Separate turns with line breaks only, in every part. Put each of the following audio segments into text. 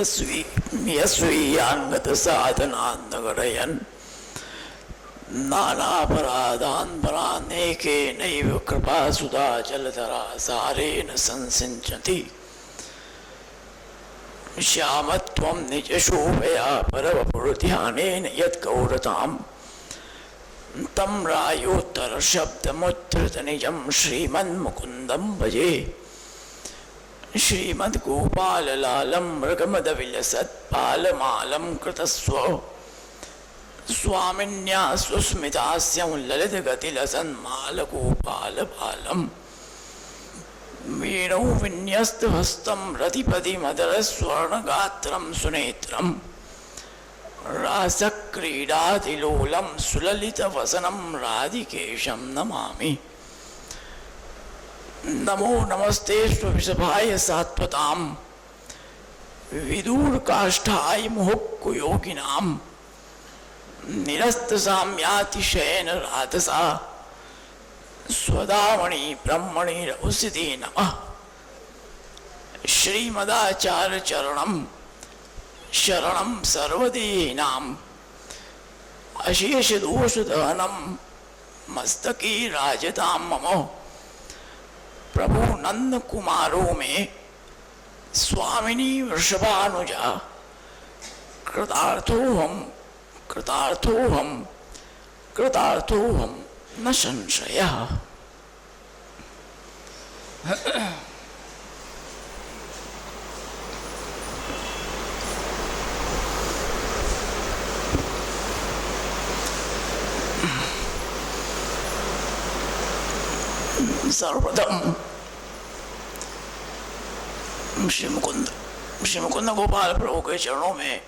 यस्वीयांगत साधनान्नगरयन् नानापराधान् परानेके नैव कृपा सुधा जलधरा सारेण संसिञ्चति श्यामत्वं निजशोभया परवपुरध्यानेन यत्कौरताम् तं रायोत्तरशब्दमुद्धृतनिजं श्रीमन्मुकुन्दं भजे श्रीमद्गोपाललालं मृगमदविलसत्पालमालं कृतस्व स्वामिन्या सुस्मितास्यं ललितगतिलसन्मालगोपालबालम् वीणौ विन्यस्तहस्तं रतिपतिमदरस्वर्णगात्रं सुनेत्रं रासक्रीडातिलोलं सुललितवसनं राधिकेशं नमामि। नमो नमस्ते स्वविषभाय सात्वतां विदूरकाष्ठाय मुहुक्कुयोगिनां निरस्तसाम्यातिशयेन राधसा स्वदामणि ब्रह्मणि रघुसिते नमः। श्रीमदाचार्य चरणं शरणं सर्वदेहिनां अशेषदोषदहनं मस्तके राजतां मम प्रभु नंद कुमारो में स्वामिनी वृषभानुजा कृतार्थोहम कृतार्थोहम कृतार्थोहम न संशयः। सर्वप्रथम श्री मुकुंद गोपाल प्रभु के चरणों में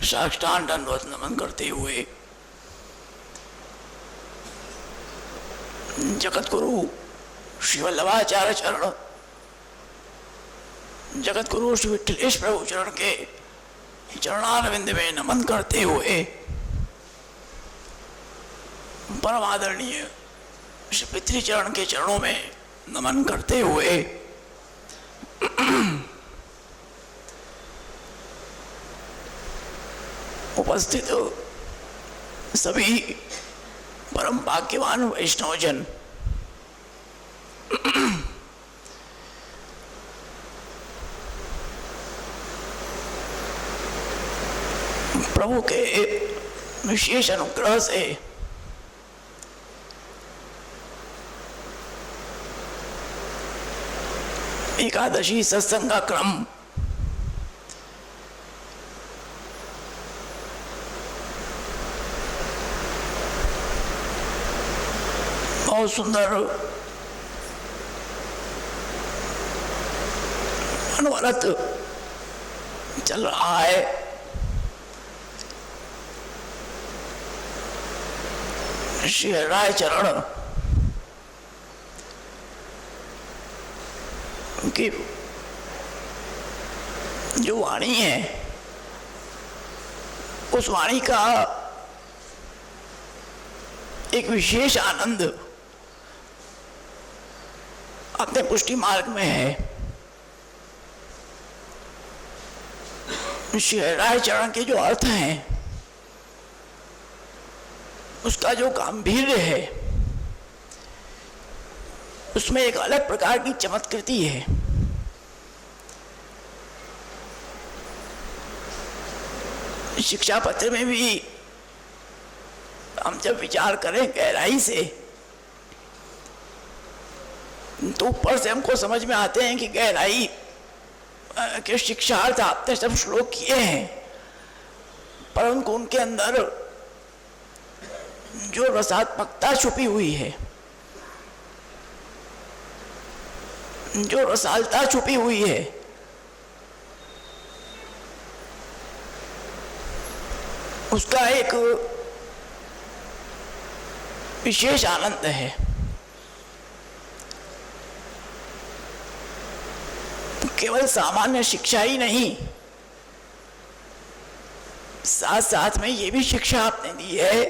साष्टांग दंडवत नमन करते हुए जगत गुरु श्री वल्लभाचार्य चरण, जगत गुरु श्री विठलेश प्रभु चरण के चरणारविंद में नमन करते हुए परम आदरणीय श्री पितृचरण के चरणों में नमन करते हुए उपस्थित सभी परम भाग्यवान वैष्णवजन, प्रभु के विशेष अनुग्रह से एकादशी सत्संग का क्रम बहुत सुंदर अनवरत चल रहा है। श्री राय चरण की जो वाणी है उस वाणी का एक विशेष आनंद अपने पुष्टि मार्ग में है। श्री राय चरण के जो अर्थ हैं उसका जो गांभीर्य है उसमें एक अलग प्रकार की चमत्कृति है। शिक्षा पत्र में भी हम जब विचार करें गहराई से तो ऊपर से हमको समझ में आते हैं कि गहराई के शिक्षार्थ आपने सब श्लोक किए हैं, परंतु उनके अंदर जो रसात्मकता छुपी हुई है, जो रसालता छुपी हुई है, उसका एक विशेष आनंद है। केवल सामान्य शिक्षा ही नहीं, साथ साथ में ये भी शिक्षा आपने दी है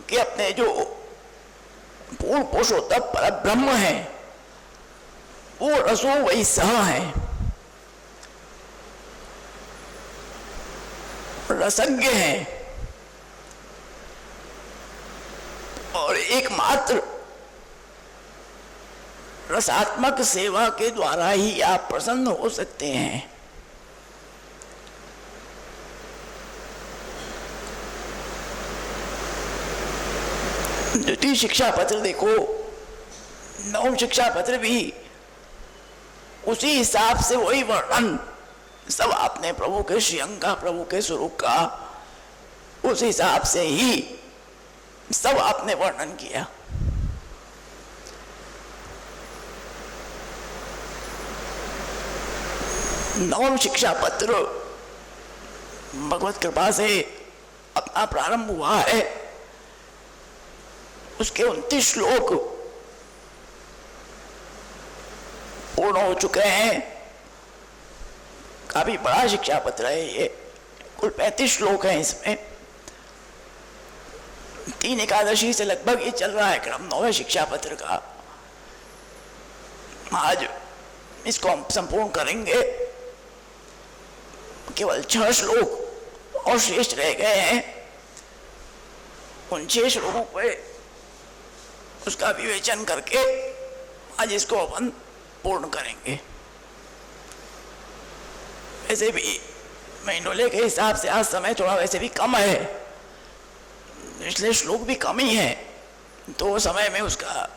कि अपने जो पूर्ण पुरुषोत्तम परब्रह्म है वो रसो वही सह है। रसज्ञ हैं और एकमात्र रसात्मक सेवा के द्वारा ही आप प्रसन्न हो सकते हैं। द्वितीय शिक्षा पत्र देखो, नवम शिक्षा पत्र भी उसी हिसाब से वही वर्णन, सब आपने प्रभु के श्रीअंग का, प्रभु के स्वरूप का, उस हिसाब से ही सब आपने वर्णन किया। नवम शिक्षा पत्र भगवत कृपा से अपना प्रारंभ हुआ है। उसके 29 श्लोक पूर्ण हो चुके हैं। काफी बड़ा शिक्षा पत्र है ये, कुल 35 श्लोक हैं इसमें। 3 एकादशी से लगभग ये चल रहा है क्रम 9वें शिक्षा पत्र का। आज इसको हम संपूर्ण करेंगे। केवल 6 श्लोक और शेष रह गए हैं। उन 6 श्लोकों पे उसका विवेचन करके आज इसको अपन पूर्ण करेंगे। वैसे भी महीनों के हिसाब से आज समय थोड़ा वैसे भी कम है, इसलिए श्लोक भी कम ही है, तो समय में उसका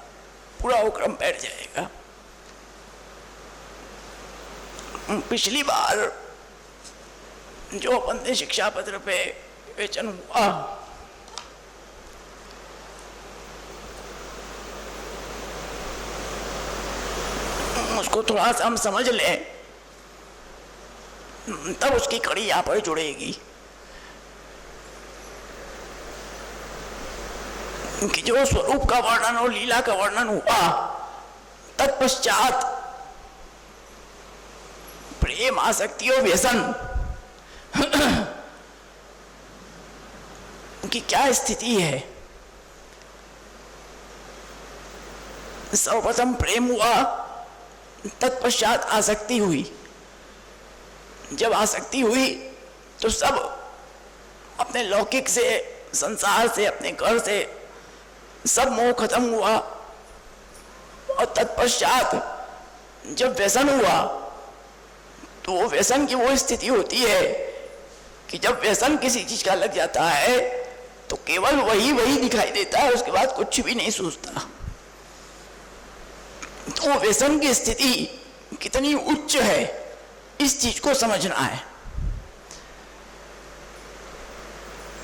पूरा वो क्रम बैठ जाएगा। पिछली बार जो अपन ने शिक्षा पत्र पे विवेचन हुआ, उसको थोड़ा सा हम समझ लें, तब उसकी कड़ी यहां पर जुड़ेगी कि जो स्वरूप का वर्णन और लीला का वर्णन हुआ, तत्पश्चात प्रेम, आसक्ति और व्यसन की क्या स्थिति है। सर्वप्रथम प्रेम हुआ, तत्पश्चात आसक्ति हुई। जब आसक्ति हुई तो सब अपने लौकिक से, संसार से, अपने घर से सब मोह खत्म हुआ। और तत्पश्चात जब व्यसन हुआ तो वो व्यसन की वो स्थिति होती है कि जब व्यसन किसी चीज का लग जाता है तो केवल वही वही दिखाई देता है, उसके बाद कुछ भी नहीं सूझता। तो व्यसन की स्थिति कितनी उच्च है, इस चीज को समझना है।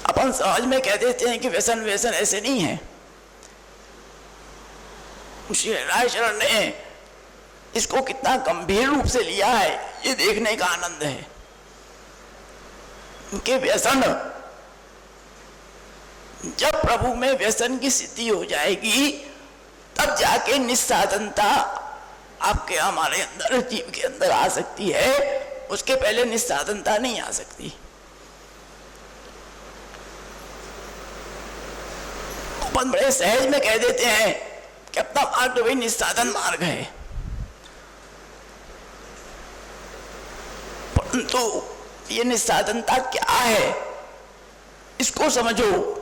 अपन समाज में कह देते हैं कि व्यसन व्यसन, ऐसे नहीं है। श्री रायचरण ने इसको कितना गंभीर रूप से लिया है, ये देखने का आनंद है कि व्यसन, जब प्रभु में व्यसन की स्थिति हो जाएगी तब जाके निस्साधनता आपके, हमारे अंदर, जीव के अंदर आ सकती है। उसके पहले निस्साधनता नहीं आ सकती। अपन बड़े सहज में कह देते हैं कि अपना मार्ग तो वही निस्साधन मार्ग है, परंतु ये निस्साधनता क्या है इसको समझो।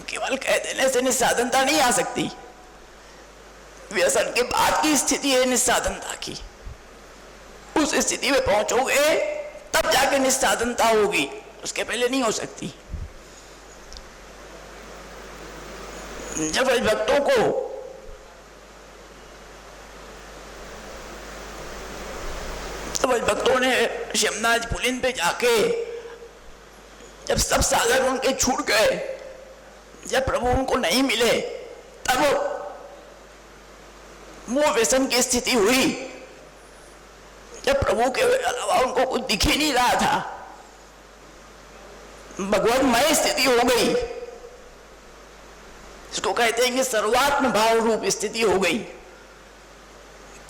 केवल कह देने से निस्साधनता नहीं आ सकती। व्यसन के बाद की स्थिति है निस्साधनता की। उस स्थिति में पहुंचोगे तब जाके निस्साधनता होगी, उसके पहले नहीं हो सकती। जब भक्तों को भक्तों ने यमुना पुलिन पे जाके जब सब साधन उनके छूट गए, जब प्रभु उनको नहीं मिले, तब वो व्यसन की स्थिति हुई। जब प्रभु के अलावा उनको कुछ दिख ही नहीं रहा था, भगवतमय स्थिति हो गई। इसको कहते हैं कि सर्वात्म भाव रूप स्थिति हो गई।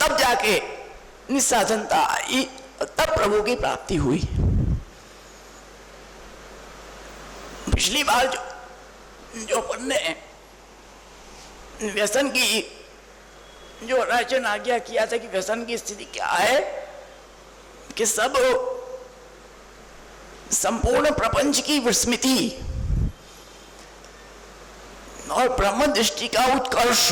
तब जाके निस्साधनता आई, तब प्रभु की प्राप्ति हुई। पिछली बार जो अपन ने व्यसन की जो राजन आज्ञा किया था कि व्यसन की स्थिति क्या है, कि सब संपूर्ण प्रपंच की विस्मृति और ब्रह्म दृष्टि का उत्कर्ष।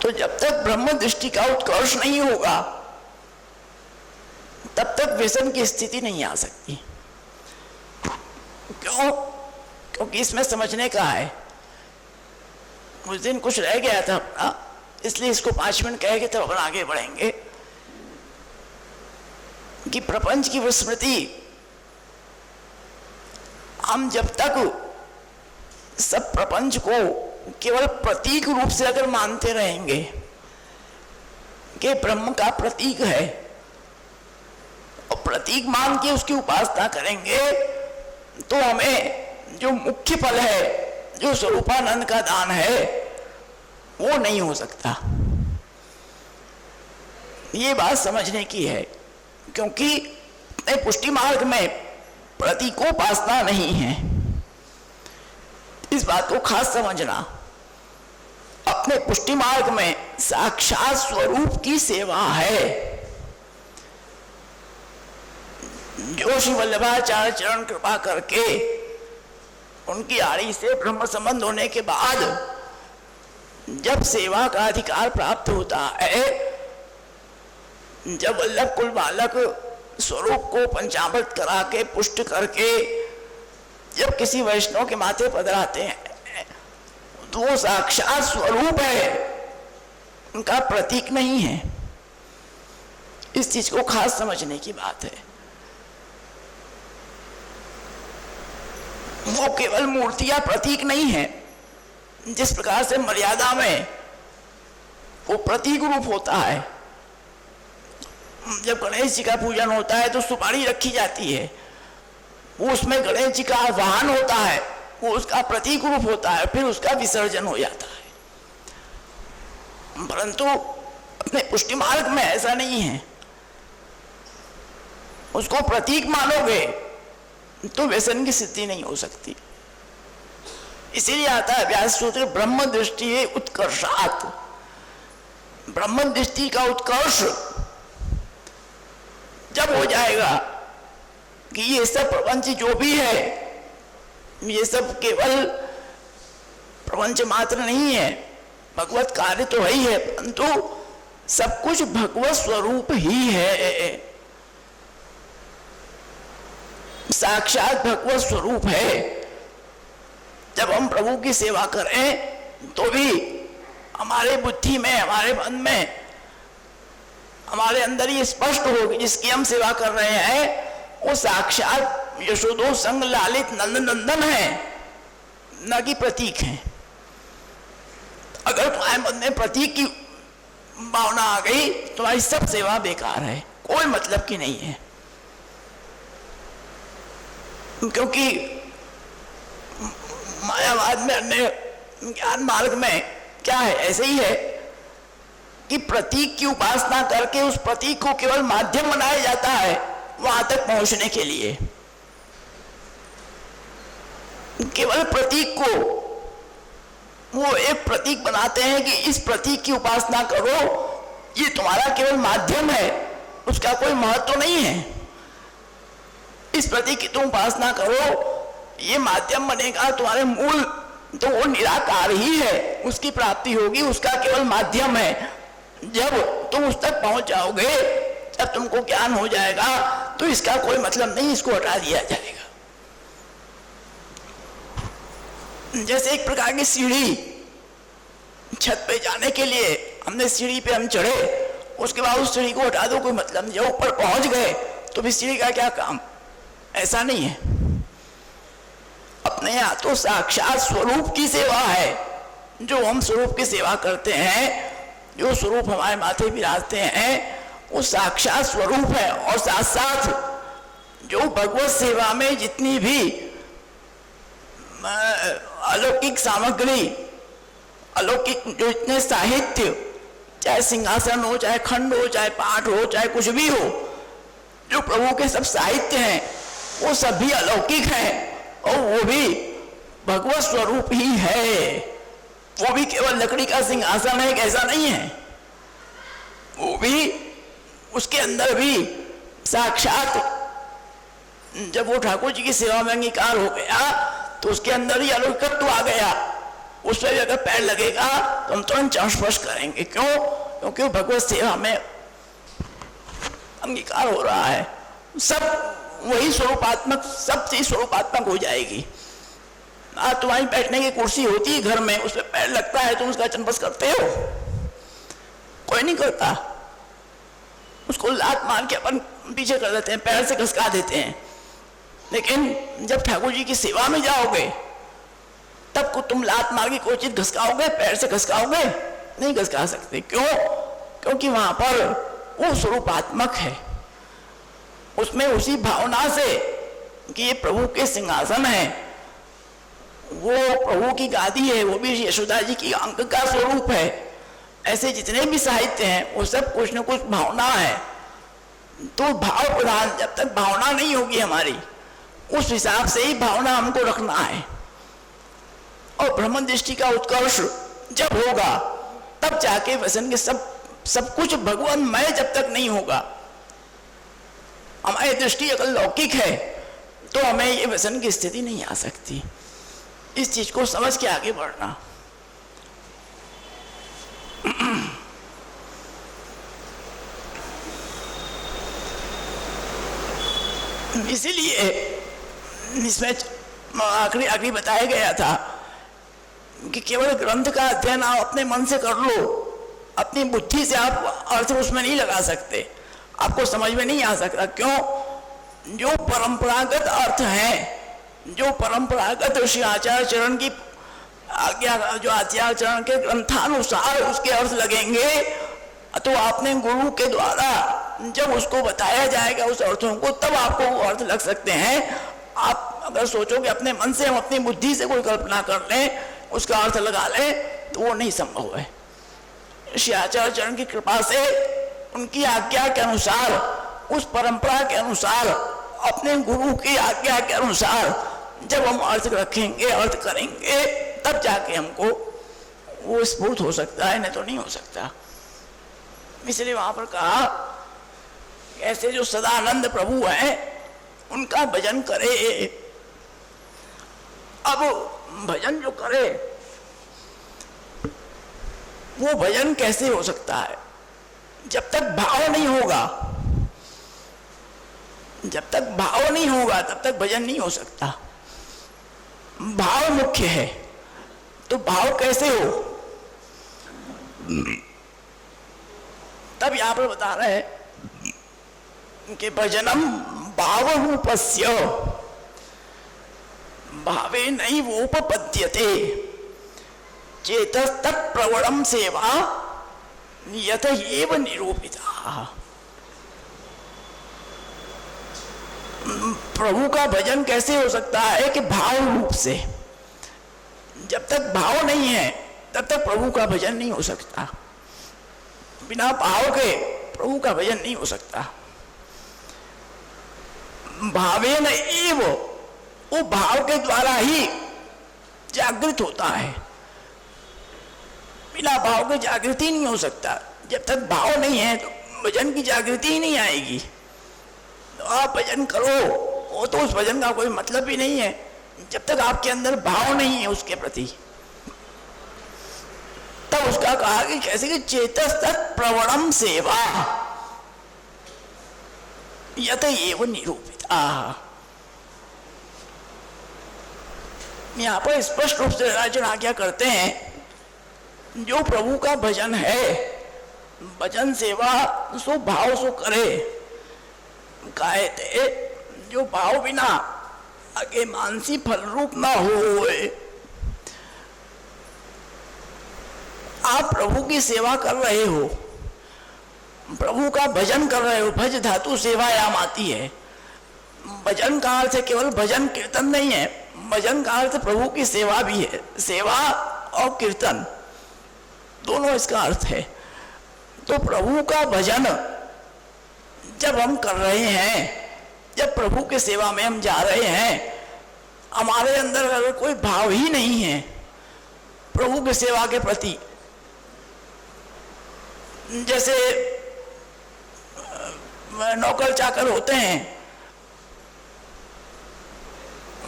तो जब तक ब्रह्म दृष्टि का उत्कर्ष नहीं होगा तब तक व्यसन की स्थिति नहीं आ सकती। क्यों? क्योंकि इसमें समझने का है। उस दिन कुछ रह गया था अपना, इसलिए इसको 5 मिनट कहेंगे तब अपन आगे बढ़ेंगे कि प्रपंच की विस्मृति हम जब तक सब प्रपंच को केवल प्रतीक रूप से अगर मानते रहेंगे कि ब्रह्म का प्रतीक है और प्रतीक मान के उसकी उपासना करेंगे तो हमें जो मुख्य फल है, जो स्वरूपानंद का दान है, वो नहीं हो सकता। ये बात समझने की है, क्योंकि पुष्टि मार्ग में प्रतीकोपासना नहीं है। इस बात को खास समझना। अपने पुष्टि मार्ग में साक्षात स्वरूप की सेवा है। जो श्री वल्लभाचार्य चरण कृपा करके उनकी आड़ी से ब्रह्म संबंध होने के बाद जब सेवा का अधिकार प्राप्त होता है, जब वल्लभ कुल बालक स्वरूप को पंचामृत करा के पुष्ट करके जब किसी वैष्णव के माथे पधराते हैं तो वो साक्षात स्वरूप है, उनका प्रतीक नहीं है। इस चीज को खास समझने की बात है। वो केवल मूर्ति या प्रतीक नहीं है। जिस प्रकार से मर्यादा में वो प्रतीक रूप होता है, जब गणेश जी का पूजन होता है तो सुपारी रखी जाती है, वो उसमें गणेश जी का वाहन होता है, वो उसका प्रतीक रूप होता है, फिर उसका विसर्जन हो जाता है। परंतु अपने पुष्टि मार्ग में ऐसा नहीं है। उसको प्रतीक मानोगे तो व्यसन की सिद्धि नहीं हो सकती। इसीलिए आता है व्यास सूत्र ब्रह्म दृष्टि उत्कर्षात्। ब्रह्म दृष्टि का उत्कर्ष जब हो जाएगा कि ये सब प्रपंच जो भी है, ये सब केवल प्रपंच मात्र नहीं है, भगवत कार्य तो है ही है, परंतु सब कुछ भगवत स्वरूप ही है, साक्षात भगवत स्वरूप है। जब हम प्रभु की सेवा करें तो भी हमारे बुद्धि में, हमारे मन में, हमारे अंदर ये स्पष्ट हो कि जिसकी हम सेवा कर रहे हैं वो साक्षात यशोदो संग लालित नंद नंदन है, न कि प्रतीक है। अगर तुम्हारे मन में प्रतीक की भावना आ गई तुम्हारी सब सेवा बेकार है, कोई मतलब की नहीं है। क्योंकि मायावाद में, अन्य ज्ञान मार्ग में क्या है, ऐसे ही है कि प्रतीक की उपासना करके उस प्रतीक को केवल माध्यम बनाया जाता है वहां तक पहुंचने के लिए। केवल प्रतीक को वो एक प्रतीक बनाते हैं कि इस प्रतीक की उपासना करो, ये तुम्हारा केवल माध्यम है, उसका कोई महत्व तो नहीं है। इस प्रतीक की तुम उपासना करो, ये माध्यम बनेगा, तुम्हारे मूल तो वो निराकार ही है, उसकी प्राप्ति होगी, उसका केवल माध्यम है। जब तुम उस तक पहुंच जाओगे, जब तुमको ज्ञान हो जाएगा तो इसका कोई मतलब नहीं, इसको हटा दिया जाएगा। जैसे एक प्रकार की सीढ़ी, छत पे जाने के लिए हमने सीढ़ी पे हम चढ़े, उसके बाद उस सीढ़ी को हटा दो, कोई मतलब नहीं। जब ऊपर पहुंच गए तो भी सीढ़ी का क्या काम, ऐसा नहीं है। अपने यहाँ तो साक्षात स्वरूप की सेवा है। जो हम स्वरूप की सेवा करते हैं, जो स्वरूप हमारे माथे विराजते हैं, वो साक्षात स्वरूप है। और साथ साथ जो भगवत सेवा में जितनी भी अलौकिक सामग्री, अलौकिक जो इतने साहित्य, चाहे सिंहासन हो, चाहे खंड हो, चाहे पाठ हो, चाहे कुछ भी हो, जो प्रभु के सब साहित्य हैं वो सभी अलौकिक हैं और वो भी भगवत स्वरूप ही है। वो भी केवल लकड़ी का सिंहासन है, ऐसा नहीं है। वो भी, उसके अंदर भी साक्षात जब वो ठाकुर जी की सेवा में अंगीकार हो गया तो उसके अंदर ही अलौकिकत्व आ गया। उस पर भी अगर पैर लगेगा तो हम तुरंत चरण स्पर्श करेंगे। क्यों? क्योंकि वो भगवत सेवा में अंगीकार हो रहा है। सब वही स्वरूपात्मक, सब चीज स्वरूपात्मक हो जाएगी। आज तुम्हारी बैठने की कुर्सी होती है घर में, उस पर पैर लगता है, तुम उसका चरण स्पर्श करते हो? कोई नहीं करता। उसको लात मार के अपन पीछे कर देते हैं, पैर से घसका देते हैं। लेकिन जब ठाकुर जी की सेवा में जाओगे तब को तुम लात मार के कोई चीज घसकाओगे? पैर से घसकाओगे? नहीं घसका सकते। क्यों? क्योंकि वहां पर वो स्वरूपात्मक है। उसमें उसी भावना से कि ये प्रभु के सिंहासन है, वो प्रभु की गादी है, वो भी यशोदा जी की अंक का स्वरूप है। ऐसे जितने भी साहित्य हैं वो सब कुछ न कुछ भावना है। तो भाव प्रधान, जब तक भावना नहीं होगी हमारी, उस हिसाब से ही भावना हमको रखना है। और ब्रह्म दृष्टि का उत्कर्ष जब होगा तब जाके वसन के सब कुछ भगवानमय जब तक नहीं होगा, हमारी दृष्टि अगर लौकिक है तो हमें ये वसन की स्थिति नहीं आ सकती। इस चीज को समझ के आगे बढ़ना। इसीलिए इसमें आखिरी बताया गया था कि केवल ग्रंथ का अध्ययन आप अपने मन से कर लो, अपनी बुद्धि से आप अर्थ उसमें नहीं लगा सकते, आपको समझ में नहीं आ सकता। क्यों? जो परंपरागत अर्थ है, जो परंपरागत श्री आचार्य चरण की आज्ञा, जो आचार्य चरण के ग्रंथानुसार उसके अर्थ लगेंगे, तो आपने गुरु के द्वारा जब उसको बताया जाएगा उस अर्थों को, तब आपको वो अर्थ लग सकते हैं। आप अगर सोचोगे अपने मन से, हम अपनी बुद्धि से कोई कल्पना कर लें, उसका अर्थ लगा लें, तो वो नहीं संभव है। श्री आचार्य चरण की कृपा से, उनकी आज्ञा के अनुसार, उस परंपरा के अनुसार, अपने गुरु की आज्ञा के अनुसार जब हम अर्थ रखेंगे, अर्थ करेंगे, तब जाके हमको वो स्फूर्त हो सकता है, नहीं तो नहीं हो सकता। इसलिए वहां पर कहा ऐसे जो सदानंद प्रभु हैं उनका भजन करे। अब भजन जो करे वो भजन कैसे हो सकता है? जब तक भाव नहीं होगा, जब तक भाव नहीं होगा तब तक भजन नहीं हो सकता। भाव मुख्य है। तो भाव कैसे हो? तब यहां पर बता रहे हैं कि भजनम भाव रूपस्य भावे नहीं वोपपद्यते चेतस तत्प्रवणम सेवा यत एव निरूपिता। प्रभु का भजन कैसे हो सकता है? कि भाव रूप से। जब तक भाव नहीं है तब तक प्रभु का भजन नहीं हो सकता। बिना भाव के प्रभु का भजन नहीं हो सकता। भावेन एव, वो भाव के द्वारा ही जागृत होता है। बिना भाव के जागृति नहीं हो सकता। जब तक भाव नहीं है तो भजन की जागृति ही नहीं आएगी। तो आप भजन करो, वो तो उस भजन का कोई मतलब ही नहीं है जब तक आपके अंदर भाव नहीं है उसके प्रति। तब उसका कहा कि कैसे कि चेतस तत्प्रवणम सेवा यत एव निरूपिता। यहां पर स्पष्ट रूप से राजन आज्ञा करते हैं, जो प्रभु का भजन है, भजन सेवा सो भाव सो करे। कहते जो भाव बिना आगे मानसी फल रूप ना हो। आप प्रभु की सेवा कर रहे हो, प्रभु का भजन कर रहे हो, भज धातु सेवायाम आती है। भजन का अर्थ केवल भजन कीर्तन नहीं है, भजन का अर्थ प्रभु की सेवा भी है। सेवा और कीर्तन दोनों इसका अर्थ है। तो प्रभु का भजन जब हम कर रहे हैं, जब प्रभु की सेवा में हम जा रहे हैं, हमारे अंदर अगर कोई भाव ही नहीं है प्रभु की सेवा के प्रति, नौकर चाकर होते हैं,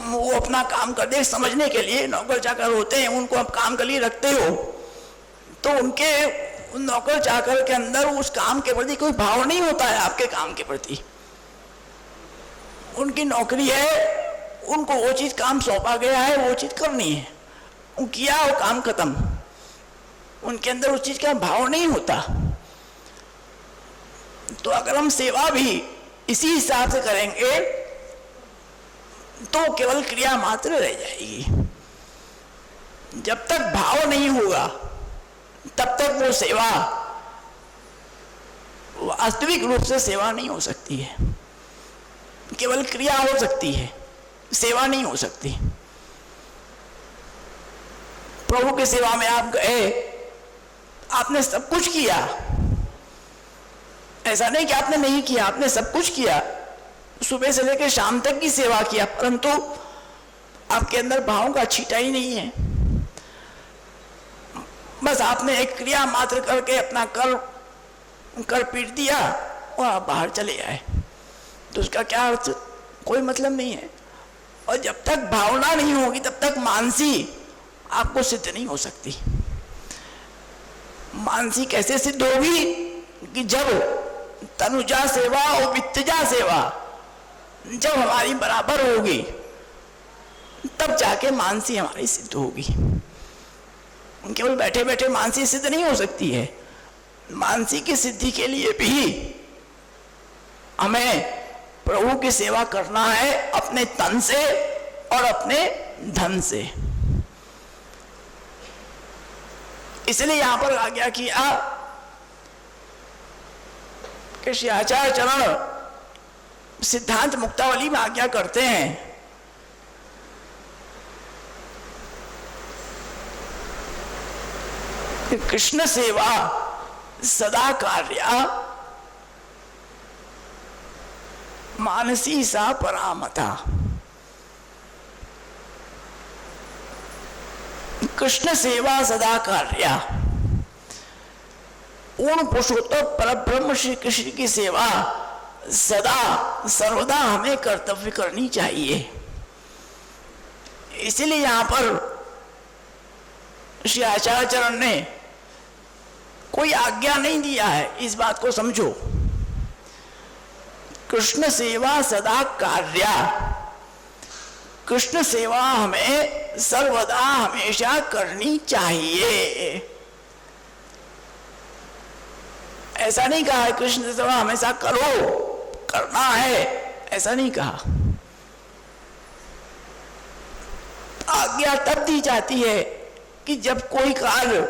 वो अपना काम कर दे समझने के लिए नौकर चाकर होते हैं, उनको आप काम के लिए रखते हो तो उनके उन नौकर चाकर के अंदर उस काम के प्रति कोई भाव नहीं होता है। आपके काम के प्रति उनकी नौकरी है, उनको वो चीज काम सौंपा गया है, वो चीज करनी है, वो किया, वो काम खत्म। उनके अंदर उस चीज का भाव नहीं होता। तो अगर हम सेवा भी इसी हिसाब से करेंगे तो केवल क्रिया मात्र रह जाएगी। जब तक भाव नहीं होगा तब तक वो सेवा वास्तविक रूप से सेवा नहीं हो सकती है। केवल क्रिया हो सकती है, सेवा नहीं हो सकती। प्रभु की सेवा में आप गए, आपने सब कुछ किया, ऐसा नहीं कि आपने नहीं किया, आपने सब कुछ किया, सुबह से लेकर शाम तक की सेवा किया, परंतु आपके अंदर भावों का छींटा ही नहीं है। बस आपने एक क्रिया मात्र करके अपना कर पीट दिया और आप बाहर चले आए, तो उसका क्या अर्थ? कोई मतलब नहीं है। और जब तक भावना नहीं होगी तब तक मानसी आपको सिद्ध नहीं हो सकती। मानसी कैसे सिद्ध होगी? कि जब तनुजा सेवा और वित्तजा सेवा जब हमारी बराबर होगी तब जाके मानसी हमारी सिद्ध होगी। केवल बैठे बैठे मानसी सिद्ध नहीं हो सकती है। मानसी की सिद्धि के लिए भी हमें प्रभु की सेवा करना है, अपने तन से और अपने धन से। इसलिए यहां पर आज्ञा किया कि श्री आचार्य चरण सिद्धांत मुक्तावली में आज्ञा करते हैं कि कृष्ण सेवा सदा कार्या मानसी सा परामता। कृष्ण सेवा सदा कार्या, पूर्ण पुरुषोत्तम परब्रह्म श्री कृष्ण की सेवा सदा सर्वदा हमें कर्तव्य करनी चाहिए। इसीलिए यहां पर श्री आचार्य चरण ने कोई आज्ञा नहीं दिया है, इस बात को समझो। कृष्ण सेवा सदा कार्या, कृष्ण सेवा हमें सर्वदा हमेशा करनी चाहिए। ऐसा नहीं कहा है कृष्ण सेवा हमेशा करो, करना है, ऐसा नहीं कहा। आज्ञा तब दी जाती है कि जब कोई कार्य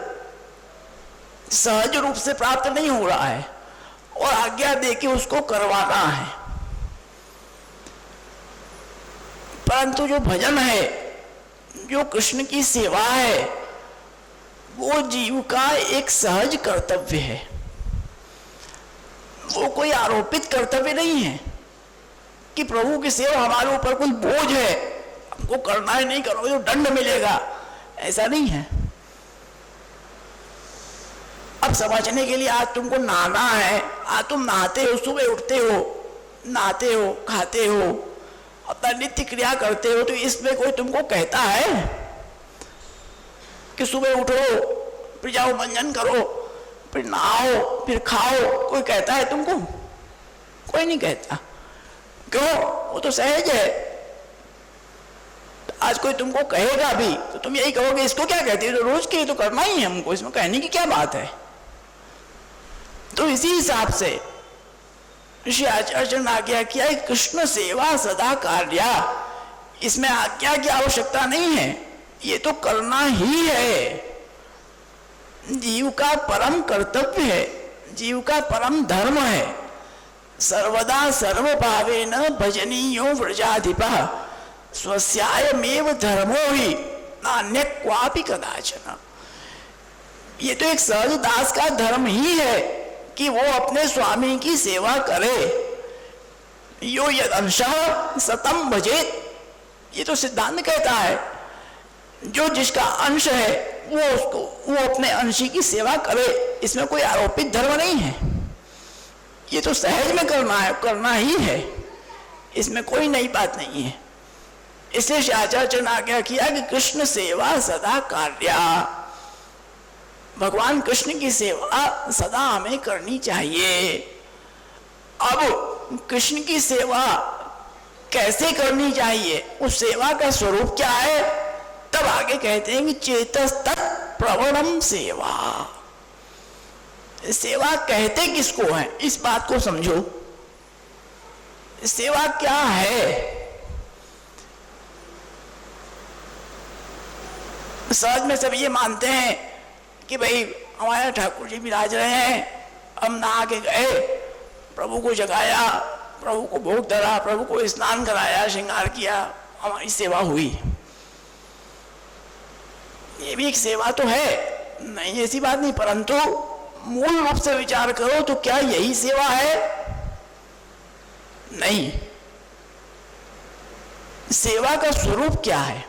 सहज रूप से प्राप्त नहीं हो रहा है और आज्ञा देके उसको करवाना है। परंतु जो भजन है, जो कृष्ण की सेवा है, वो जीव का एक सहज कर्तव्य है। वो कोई आरोपित कर्तव्य नहीं है कि प्रभु की सेवा हमारे ऊपर कोई बोझ है, हमको करना है, नहीं करोगे तो दंड मिलेगा, ऐसा नहीं है। अब समझने के लिए आज तुमको नहाना है, आज तुम नहाते हो, सुबह उठते हो, नहाते हो, खाते हो, अपना नित्य क्रिया करते हो, तो इसमें कोई तुमको कहता है कि सुबह उठो, फिर जाओ मंजन करो, फिर नहाओ, फिर खाओ? कोई कहता है तुमको? कोई नहीं कहता। क्यों? वो तो सहज है। आज कोई तुमको कहेगा भी तो तुम यही कहोगे इसको क्या कहते हो, तो रोज के तो करना ही है हमको, इसमें कहने की क्या बात है। तो इसी हिसाब से श्री आचार्य ने आज्ञा किया कृष्ण सेवा सदा कार्या। इसमें आज्ञा की आवश्यकता नहीं है, ये तो करना ही है। जीव का परम कर्तव्य है, जीव का परम धर्म है। सर्वदा सर्वभावेन भजनीयो व्रजाधिपः स्वस्यायमेव धर्मो ही नान्य क्वापि कदाचन। ये तो एक सहज दास का धर्म ही है कि वो अपने स्वामी की सेवा करे। यो यदंशः सतम भजेत, ये तो सिद्धांत कहता है जो जिसका अंश है वो अपने अंशी की सेवा करे। इसमें कोई आरोपित धर्म नहीं है। ये तो सहज में करना है, करना ही है, इसमें कोई नई बात नहीं है। इसलिए श्री आचार्य ने आज्ञा किया कि कृष्ण सेवा सदा कार्या, भगवान कृष्ण की सेवा सदा हमें करनी चाहिए। अब कृष्ण की सेवा कैसे करनी चाहिए, उस सेवा का स्वरूप क्या है, तब आगे कहते हैं कि चेतस्तत् प्रवणम सेवा। सेवा कहते किसको है, इस बात को समझो। सेवा क्या है? सहज में सब ये मानते हैं कि भाई हमारे ठाकुर जी विराज रहे हैं, हम नहा के गए, प्रभु को जगाया, प्रभु को भोग धरा, प्रभु को स्नान कराया, श्रृंगार किया, हमारी सेवा हुई। ये भी एक सेवा तो है, नहीं ऐसी बात नहीं, परंतु मूल रूप से विचार करो तो क्या यही सेवा है? नहीं। सेवा का स्वरूप क्या है?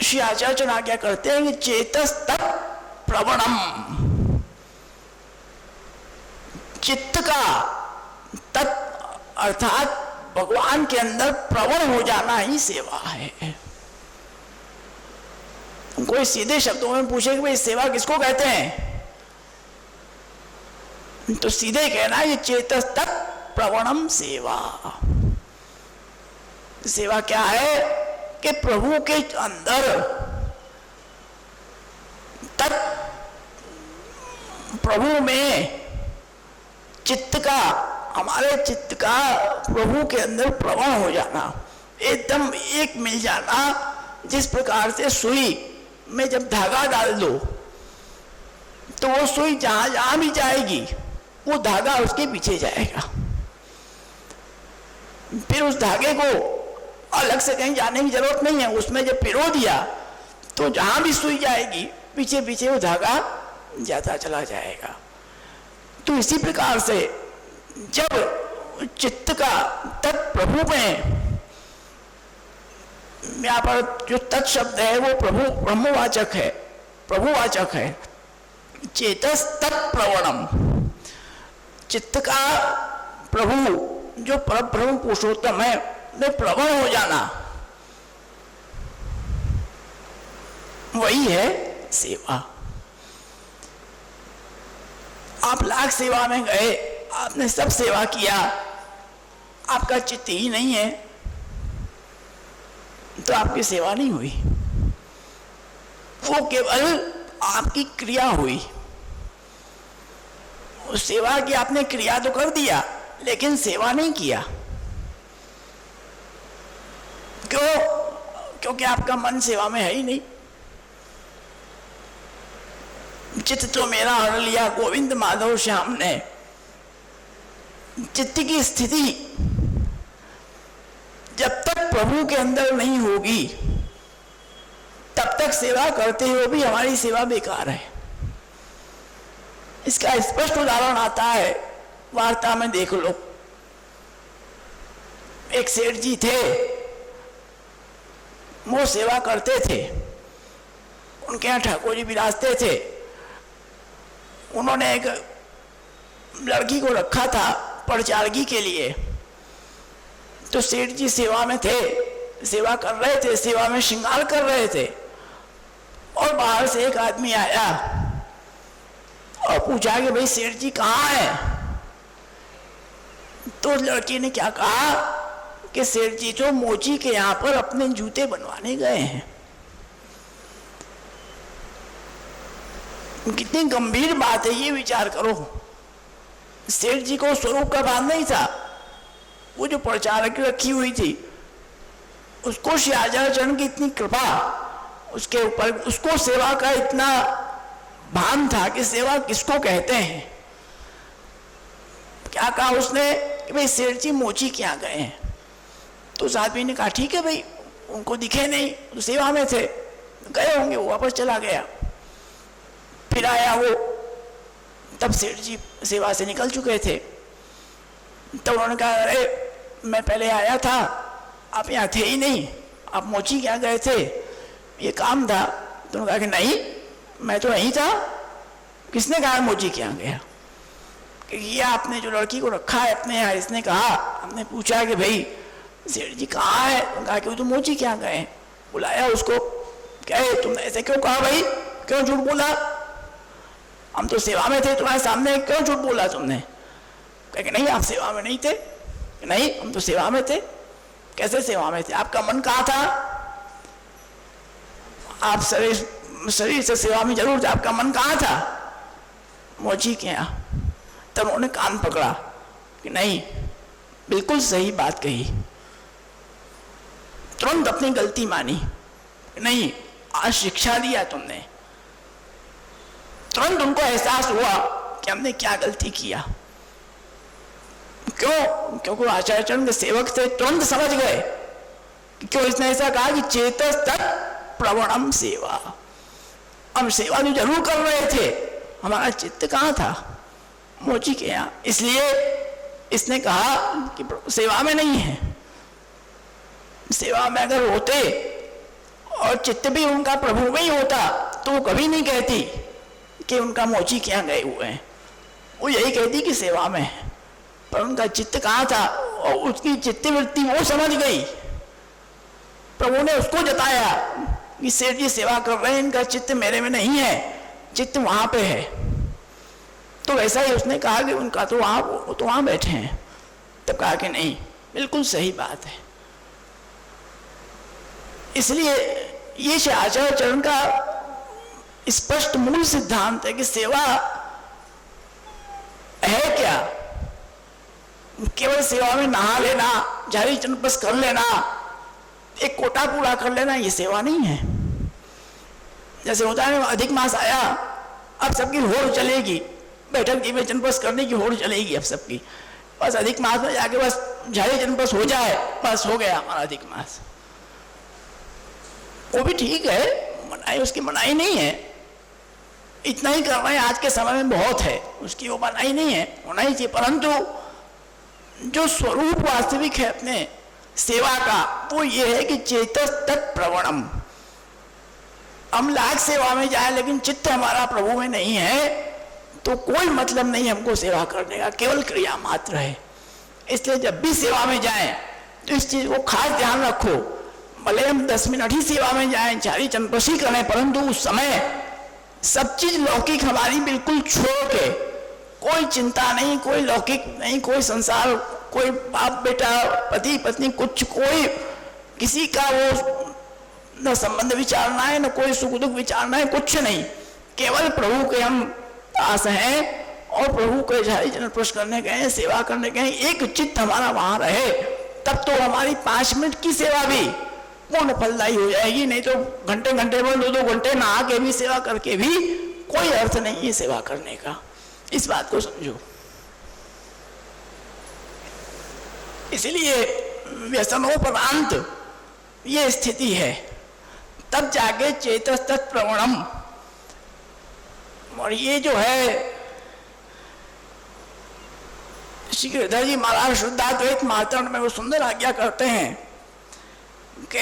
श्री आचार्य आज्ञा करते हैं कि चेतस्तत् प्रवणम, चित्त का तत् अर्थात भगवान के अंदर प्रवण हो जाना ही सेवा है। कोई सीधे शब्दों में पूछे कि भाई सेवा किसको कहते हैं, तो सीधे कहना है ये चेतस्तत् प्रवणम सेवा। सेवा क्या है कि प्रभु के अंदर तत्, प्रभु में चित्त का, हमारे चित्त का प्रभु के अंदर प्रवण हो जाना, एकदम एक मिल जाना। जिस प्रकार से सुई में जब धागा डाल दो तो वो सुई जहां जहां भी जाएगी वो धागा उसके पीछे जाएगा, फिर उस धागे को अलग से कहीं जाने की जरूरत नहीं है। उसमें जब पिरो दिया तो जहां भी सुई जाएगी पीछे पीछे वो धागा जाता चला जाएगा। तो इसी प्रकार से जब चित्त का तत्प्रभु में, यहाँ पर जो तत् शब्द है वो प्रभु ब्रह्मवाचक है, प्रभुवाचक है। चेतस तत्प्रवणम, चित्त का प्रभु जो परब्रह्म पुरुषोत्तम है में प्रवण हो जाना, वही है सेवा। आप लाख सेवा में गए, आपने सब सेवा किया, आपका चित्त ही नहीं है तो आपकी सेवा नहीं हुई, वो केवल आपकी क्रिया हुई। उस सेवा की आपने क्रिया तो कर दिया लेकिन सेवा नहीं किया। क्यों? क्योंकि आपका मन सेवा में है ही नहीं। चित्त तो मेरा हर लिया गोविंद माधव श्याम ने। चित्त की स्थिति जब तक प्रभु के अंदर नहीं होगी तब तक सेवा करते हुए भी हमारी सेवा बेकार है। इसका स्पष्ट उदाहरण आता है, वार्ता में देख लो। एक सेठ जी थे, वो सेवा करते थे, उनके यहाँ ठाकुर जी विराजते थे। उन्होंने एक लड़की को रखा था परिचारगी के लिए। तो सेठ जी सेवा में थे, सेवा कर रहे थे, सेवा में श्रृंगार कर रहे थे, और बाहर से एक आदमी आया और पूछा कि भाई सेठ जी कहाँ है? तो लड़की ने क्या कहा कि सेठ जी तो मोची के यहाँ पर अपने जूते बनवाने गए हैं। कितनी गंभीर बात है, ये विचार करो। सेठ जी को स्वरूप का भान नहीं था। वो जो प्रचारक रखी हुई थी उसको श्री आचार्य की इतनी कृपा उसके ऊपर, उसको सेवा का इतना भान था कि सेवा किसको कहते हैं। क्या कहा उसने कि भाई सेठ जी मोची के यहाँ गए हैं। तो उस आदमी ने कहा ठीक है भाई, उनको दिखे नहीं तो सेवा में थे, गए होंगे, वो वापस चला गया। फिर आया वो, तब सेठ जी सेवा से निकल चुके थे। तब उन्होंने कहा अरे मैं पहले आया था, आप यहाँ थे ही नहीं, आप मोची क्या गए थे, ये काम था। तो उन्होंने कहा कि नहीं मैं तो यहीं था। किसने कहा मोची क्या गया? कि ये आपने जो लड़की को रखा है अपने यहाँ, इसने कहा, हमने पूछा कि भाई सेठ जी कहाँ है, कहा कि वो तो मोची क्या गए, बुलाया उसको, कहे तुमने ऐसे क्यों कहा भाई, क्यों झूठ बोला, हम तो सेवा में थे तुम्हारे सामने, क्यों झूठ बोला तुमने, कहे कि नहीं आप सेवा में नहीं थे, नहीं हम तो सेवा में थे, कैसे सेवा में थे, आपका मन कहाँ था, आप शरीर से सेवा में जरूर थे, आपका मन कहाँ था, मोची के यहाँ। तब उन्होंने कान पकड़ा कि नहीं बिल्कुल सही बात कही, तुरंत अपनी गलती मानी, नहीं आज शिक्षा दिया तुमने, तुरंत उनको एहसास हुआ कि हमने क्या गलती किया। क्यों? क्योंकि आचार्य चरण के सेवक थे, तुरंत समझ गए कि क्यों इसने ऐसा कहा कि चेतस तत् प्रवणम सेवा, हम सेवा तो जरूर कर रहे थे, हमारा चित्त कहाँ था, मोची के यहाँ, इसलिए इसने कहा कि सेवा में नहीं है। सेवा में अगर होते और चित्त भी उनका प्रभु में ही होता तो वो कभी नहीं कहती कि उनका मोची के यहाँ गए हुए हैं, वो यही कहती कि सेवा में है, पर उनका चित्त कहाँ था और उसकी चित्तवृत्ति वो समझ गई, प्रभु ने उसको जताया कि सेठ जी सेवा कर रहे हैं, इनका चित्त मेरे में नहीं है, चित्त वहां पे है। तो वैसा ही उसने कहा कि उनका तो वहां, वो तो वहां बैठे हैं। तब कहा कि नहीं बिल्कुल सही बात है। इसलिए ये आचार्य चरण का स्पष्ट मूल सिद्धांत है कि सेवा है क्या, केवल सेवा में नहा लेना, झाड़ी चनपस कर लेना, एक कोटा पूरा कर लेना, ये सेवा नहीं है। जैसे होता है अधिक मास आया, अब सबकी होड़ चलेगी, बैठक जी में चनपस करने की होड़ चलेगी अब सबकी, बस अधिक मास में जाके बस झाड़ी चनपस हो जाए, बस हो गया हमारा अधिक मास। वो भी ठीक है, मनाई, उसकी मनाई नहीं है, इतना ही कर रहे हैं आज के समय में बहुत है, उसकी वो मनाई नहीं है, होना ही चाहिए। परंतु जो स्वरूप वास्तविक है अपने सेवा का वो ये है कि चेतस तत् प्रवणम, हम लाख सेवा में जाए लेकिन चित्त हमारा प्रभु में नहीं है तो कोई मतलब नहीं हमको सेवा करने का, केवल क्रिया मात्र है। इसलिए जब भी सेवा में जाएं तो इस चीज को खास ध्यान रखो, भले हम 10 मिनट ही सेवा में जाएं, झाड़ी चनपस ही करें, परंतु उस समय सब चीज लौकिक हमारी बिल्कुल छोड़ के, कोई चिंता नहीं, कोई लौकिक नहीं, कोई संसार, कोई बाप बेटा, पति पत्नी, कुछ कोई किसी का वो न संबंध विचारना है, न कोई सुख दुख विचारना है, कुछ नहीं, केवल प्रभु के हम दास हैं और प्रभु के झाड़ी चनपस करने गए, सेवा करने गए, एक चित्त हमारा वहां रहे, तब तो हमारी 5 मिनट की सेवा भी पूर्ण फलदायी हो जाएगी। नहीं तो घंटे घंटे में 2-2 घंटे नहा के भी सेवा करके भी कोई अर्थ नहीं है सेवा करने का, इस बात को समझो। इसलिए व्यसनोपरांत ये स्थिति है, तब जाके चेतस तत् प्रवणम। और ये जो है श्री गिरधर जी महाराज शुद्धाद्वैत महातरण में वो सुंदर आज्ञा करते हैं कि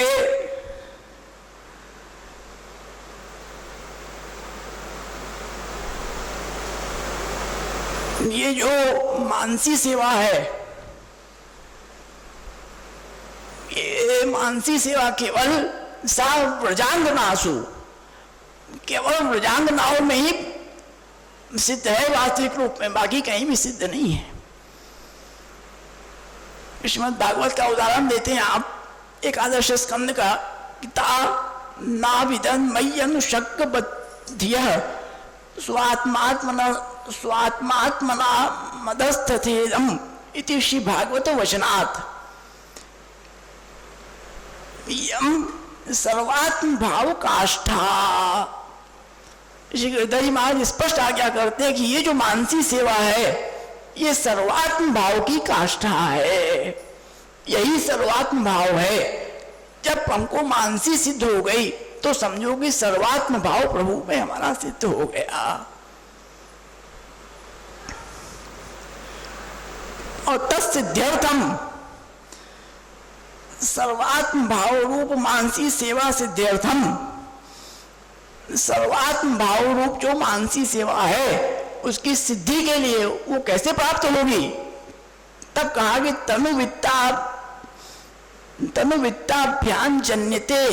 ये जो मानसी सेवा है, ये मानसी सेवा केवल सा व्रजांगनासु, केवल व्रजांगनाओं में ही सिद्ध है वास्तविक रूप में, बाकी कहीं भी सिद्ध नहीं है। श्रीमद् भागवत का उदाहरण देते हैं आप, एकादश स्कंद का, ता नाविदन मय्यनु शक्क बद्धियः स्वात्मात्मना मदस्थथेदम इति श्री भागवत वचनात्। यम सर्वात्म भाव काष्ठा। श्री गिरधर जी महाराज स्पष्ट आज्ञा करते हैं कि ये जो मानसी सेवा है ये सर्वात्म भाव की काष्ठा है, यही सर्वात्म भाव है। जब हमको मानसी सिद्ध हो गई तो समझो कि सर्वात्म भाव प्रभु में हमारा सिद्ध हो गया। और तत्सिद्ध्यर्थम, सर्वात्म भाव रूप मानसी सेवा सिद्ध्यर्थम, सर्वात्म भाव रूप जो मानसी सेवा है उसकी सिद्धि के लिए वो कैसे प्राप्त होगी? तब कहा कि तनुवित्ताभ्याम जन्यते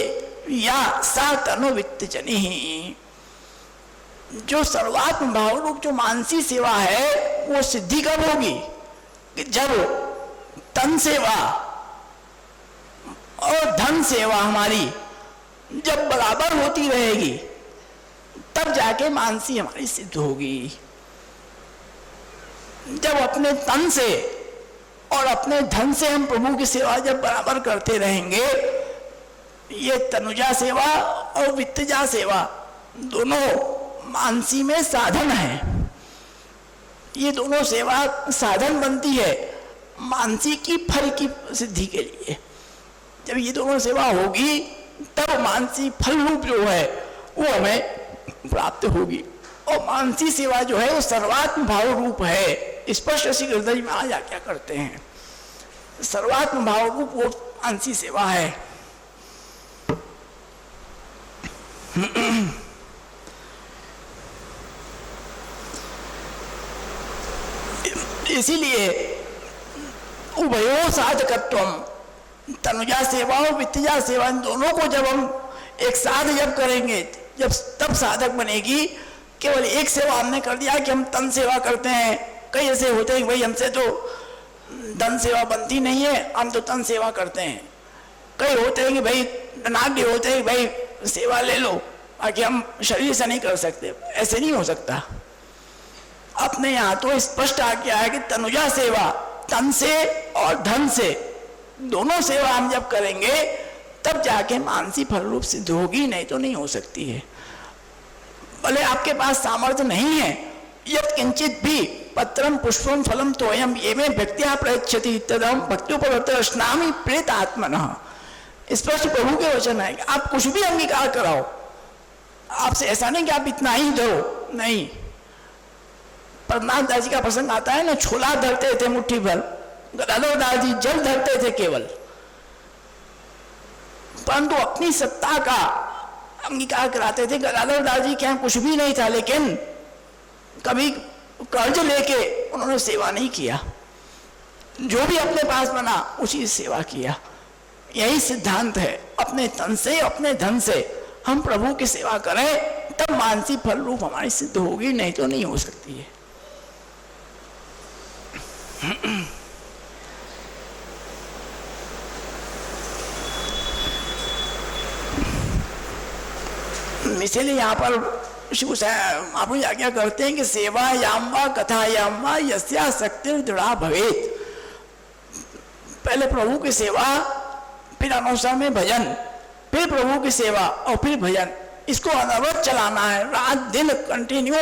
या सा तनुवित्त जनि। जो सर्वात्म भाव रूप जो मानसी सेवा है वो सिद्धि कब होगी? कि जब तन सेवा और धन सेवा हमारी जब बराबर होती रहेगी तब जाके मानसी हमारी सिद्ध होगी। जब अपने तन से और अपने धन से हम प्रभु की सेवा जब बराबर करते रहेंगे, ये तनुजा सेवा और वित्तजा सेवा दोनों मानसी में साधन है। ये दोनों सेवा साधन बनती है मानसी की फल की सिद्धि के लिए। जब ये दोनों सेवा होगी तब मानसी फल रूप जो है वो हमें प्राप्त होगी। और मानसी सेवा जो है वो सर्वात्म भाव रूप है। स्पष्ट श्री हृदय में आज क्या करते हैं, सर्वात्म भाव रूप वो मानसी सेवा है। इसीलिए उभयो साधकत्वम, तनुजा सेवा और वित्तजा सेवा दोनों को जब हम एक साथ जब करेंगे जब तब साधक बनेगी। केवल एक सेवा हमने कर दिया कि हम तन सेवा करते हैं, कई ऐसे होते हैं भाई हमसे तो धन सेवा बनती नहीं है, हम तो तन सेवा करते हैं। कई होते हैं कि भाई नाग्य होते हैं भाई सेवा ले लो, बाकी हम शरीर से नहीं कर सकते। ऐसे नहीं हो सकता। अपने यहाँ तो स्पष्ट आ गया है कि तनुजा सेवा तन से और धन से दोनों सेवा हम जब करेंगे तब जाके मानसी फल रूप सिद्ध होगी, नहीं तो नहीं हो सकती है। भले आपके पास सामर्थ्य नहीं है, यत् किंचित भी पत्रम पुष्पम फलम तोयम ये में व्यक्तिया प्रयच्छति तदम भक्त्योपरतश्नामि प्रेत आत्मनः। स्पष्ट प्रभु के वचन है कि आप कुछ भी अंगीकार कराओ, आपसे ऐसा नहीं कि आप इतना ही दो, नहीं। प्रहलाद दास जी का प्रसंग आता है ना, छोला धरते थे मुट्ठी भर, गदाधर दास जी जल धरते थे केवल, परंतु अपनी सत्ता का अंगीकार कराते थे। गदाधर दास जी के यहाँ कुछ भी नहीं था, लेकिन कभी कर्ज लेके उन्होंने सेवा नहीं किया, जो भी अपने पास बना उसी सेवा किया। यही सिद्धांत है, अपने तन से अपने धन से हम प्रभु की सेवा करें तब मानसी फल रूप हमारी सिद्ध होगी, नहीं तो नहीं हो सकती है। इसीलिए यहाँ पर शिव महाप्रभु आज्ञा करते हैं कि सेवा याम वा कथा याम वा यस्या शक्ति दृढ़ा भवेत। पहले प्रभु की सेवा, फिर अनुसार में भजन, फिर प्रभु की सेवा और फिर भजन, इसको अनवरत चलाना है, रात दिन कंटिन्यू।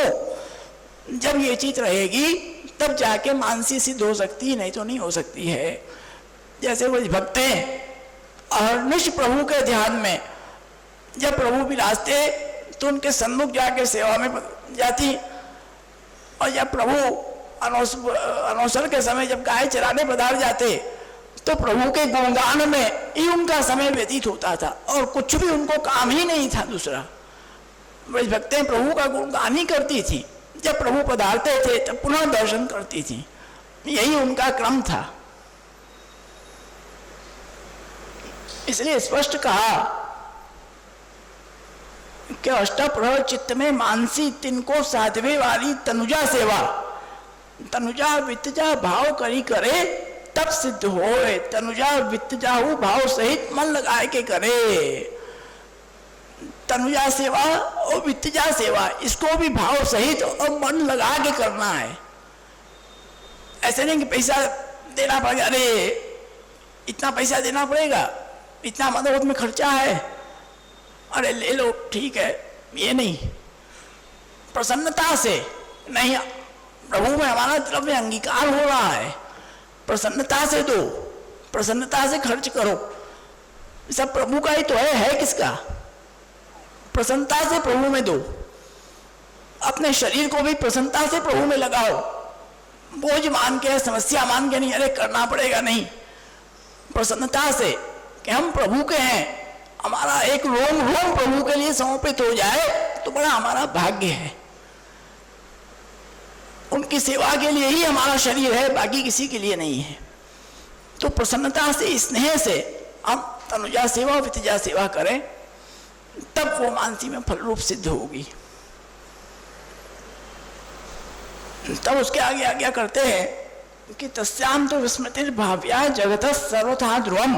जब ये चीज रहेगी तब जाके मानसी सिद्ध हो सकती है, नहीं तो नहीं हो सकती है। जैसे वो भक्त अहर्निश प्रभु के ध्यान में जब प्रभु विराजते तो उनके सन्मुख जाके सेवा में जाती, और जब प्रभु अनौसर के समय जब गाय चराने पधार जाते तो प्रभु के गुणगान में ही उनका समय व्यतीत होता था, और कुछ भी उनको काम ही नहीं था दूसरा। भक्तें प्रभु का गुणगान ही करती थी, जब प्रभु पधारते थे तब पुनः दर्शन करती थी, यही उनका क्रम था। इसलिए स्पष्ट कहा कि अष्टप्रहर चित्त में मानसी तिनको साधवे वाली तनुजा सेवा, तनुजा वित्तजा भाव करी करे तब सिद्ध होए। तनुजा वित्तजा भाव सहित मन लगाए के करे। तनुजा सेवा और वित्तजा सेवा इसको भी भाव सहित और मन लगा के करना है। ऐसे नहीं कि पैसा देना पड़ेगा, अरे इतना पैसा देना पड़ेगा, इतना मदद में खर्चा है, अरे ले लो ठीक है, ये नहीं। प्रसन्नता से नहीं, प्रभु में हमारा द्रव्य अंगीकार हो रहा है, प्रसन्नता से दो, प्रसन्नता से खर्च करो। सब प्रभु का ही तो है किसका? प्रसन्नता से प्रभु में दो। अपने शरीर को भी प्रसन्नता से प्रभु में लगाओ, बोझ मान के, समस्या मान के नहीं, अरे करना पड़ेगा, नहीं। प्रसन्नता से कि हम प्रभु के हैं, हमारा एक रोम रोम प्रभु के लिए समर्पित हो जाए तो बड़ा हमारा भाग्य है। उनकी सेवा के लिए ही हमारा शरीर है, बाकी किसी के लिए नहीं है। तो प्रसन्नता से, स्नेह से हम तनुजा सेवा वितजा सेवा करें, तब वो मानसी में फल रूप सिद्ध होगी। तब उसके आगे आज्ञा करते हैं कि तस्याम तो विस्मृतिर भाव्या जगत सर्वथा ध्रुवम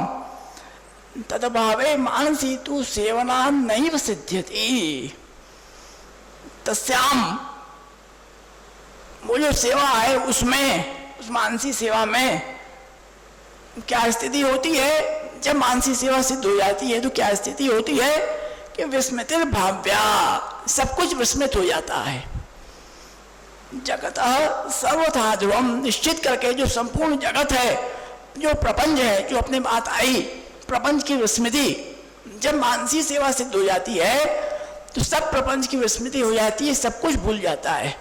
तदभावे मानसी तू सेवना नैव सिद्ध्यति। तस्याम, वो जो सेवा है उसमें, उस मानसी सेवा में क्या स्थिति होती है? जब मानसी सेवा सिद्ध हो जाती है तो क्या स्थिति होती है कि विस्मृतिर भाव्या, सब कुछ विस्मृत हो जाता है। जगत सर्वथा ध्रुवम, निश्चित करके जो संपूर्ण जगत है, जो प्रपंच है, जो अपने बात आई, प्रपंच की विस्मृति जब मानसी सेवा सिद्ध हो जाती है तो सब प्रपंच की विस्मृति हो जाती है, सब कुछ भूल जाता है।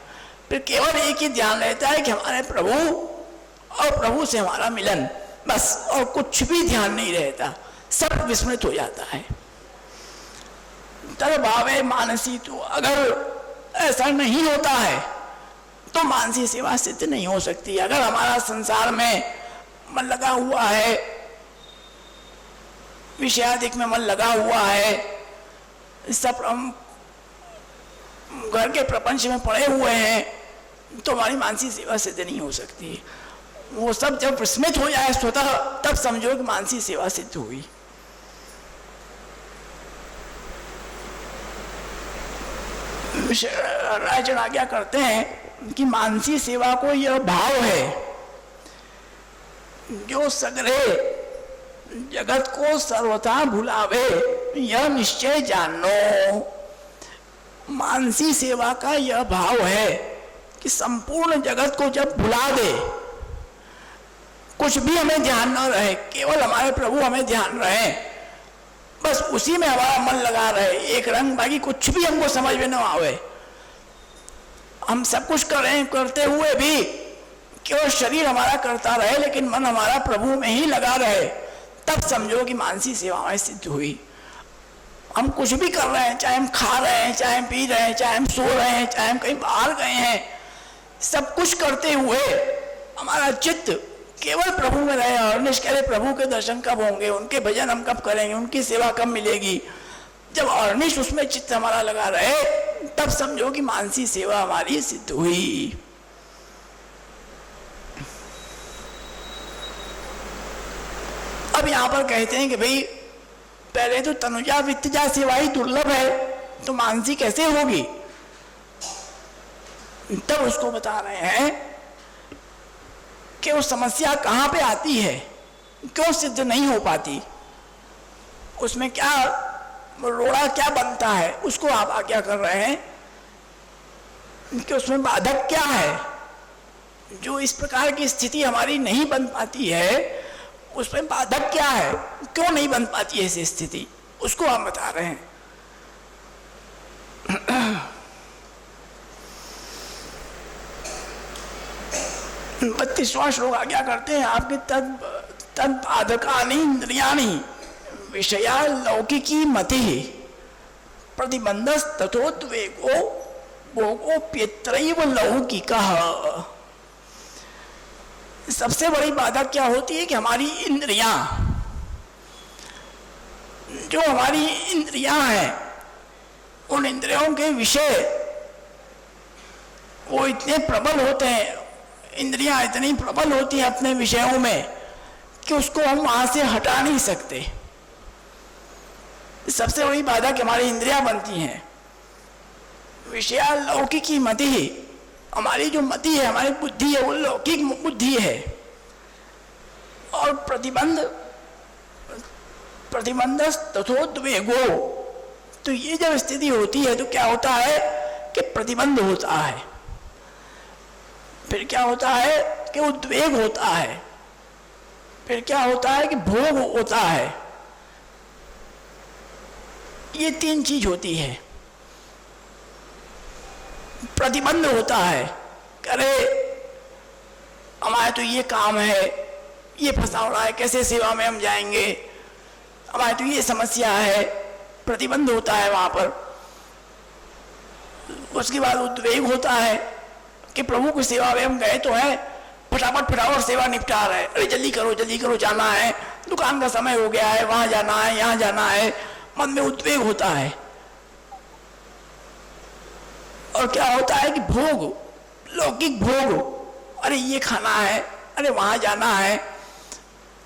फिर केवल एक ही ध्यान रहता है कि हमारे प्रभु और प्रभु से हमारा मिलन, बस, और कुछ भी ध्यान नहीं रहता, सब विस्मृत हो जाता है। तब भावे मानसी, तो अगर ऐसा नहीं होता है तो मानसी सेवा सिद्ध नहीं हो सकती। अगर हमारा संसार में मन लगा हुआ है, विषयादिक में मन लगा हुआ है, सब हम घर के प्रपंच में पड़े हुए हैं, तो हमारी मानसी सेवा सिद्ध नहीं हो सकती। वो सब जब विस्मित हो जाए स्वतः, तब समझो कि मानसी सेवा सिद्ध हुई। राजन आज्ञा करते हैं कि मानसी सेवा को यह भाव है जो सगरे जगत को सर्वथा भुलावे, यह निश्चय जानो। मानसी सेवा का यह भाव है कि संपूर्ण जगत को जब भुला दे, कुछ भी हमें ध्यान न रहे, केवल हमारे प्रभु हमें ध्यान रहे, बस उसी में हमारा मन लगा रहे, एक रंग, बाकी कुछ भी हमको समझ में न आवे। हम सब कुछ कर रहे हैं, करते हुए भी केवल शरीर हमारा करता रहे, लेकिन मन हमारा प्रभु में ही लगा रहे, तब समझो कि मानसी सेवा में सिद्ध हुई। हम कुछ भी कर रहे हैं, चाहे हम खा रहे हैं, चाहे हम पी रहे हैं, चाहे हम सो रहे हैं, चाहे हम कहीं बाहर गए हैं, सब कुछ करते हुए हमारा चित्त केवल प्रभु में रहे। और निष्करे प्रभु के दर्शन कब होंगे, उनके भजन हम कब करेंगे, उनकी सेवा कब मिलेगी, जब अर्निश उसमें चित्त हमारा लगा रहे, तब समझो कि मानसी सेवा हमारी सिद्ध हुई। अब यहां पर कहते हैं कि भाई पहले तो तनुजा वित्तजा सेवा ही दुर्लभ है, तो मानसी कैसे होगी? तब उसको बता रहे हैं कि वो समस्या कहां पे आती है, क्यों सिद्ध नहीं हो पाती, उसमें क्या रोड़ा क्या बनता है, उसको आप आज्ञा कर रहे हैं कि उसमें बाधक क्या है, जो इस प्रकार की स्थिति हमारी नहीं बन पाती है, उसमें बाधक क्या है, क्यों नहीं बन पाती है ऐसी स्थिति, उसको आप बता रहे हैं। 32वां श्लोक आज्ञा करते हैं आपके तद बाधकानि इंद्रियाणि विषया लौकिकी मति प्रतिबंधस तथोद्वेगो भोगोप्यत्रैव लौकिकः। सबसे बड़ी बाधा क्या होती है कि हमारी इंद्रियां, जो हमारी इंद्रियां हैं, उन इंद्रियों के विषय वो इतने प्रबल होते हैं, इंद्रियां इतनी प्रबल होती हैं अपने विषयों में कि उसको हम वहां से हटा नहीं सकते। सबसे बड़ी बाधा कि हमारी इंद्रियां बनती हैं। विषया लौकिकी मति, हमारी जो मति है, हमारी बुद्धि है, वो लौकिक बुद्धि है। और प्रतिबंधस तथोद्वेगो, तो ये जब स्थिति होती है तो क्या होता है कि प्रतिबंध होता है, फिर क्या होता है कि उद्वेग होता है, फिर क्या होता है कि भोग होता है। ये तीन चीज होती है। प्रतिबंध होता है, अरे हमारे तो ये काम है, ये फंसा हो रहा है, कैसे सेवा में हम जाएंगे, हमारे तो ये समस्या है, प्रतिबंध होता है वहां पर। उसके बाद उद्वेग होता है, कि प्रभु की सेवा में हम गए तो है, फटाफट सेवा निपटा रहे, अरे जल्दी करो जाना है, दुकान का समय हो गया है, वहां जाना है, यहाँ जाना है, मन में उद्वेग होता है। और क्या होता है कि भोग, लौकिक भोग, अरे ये खाना है, अरे वहां जाना है,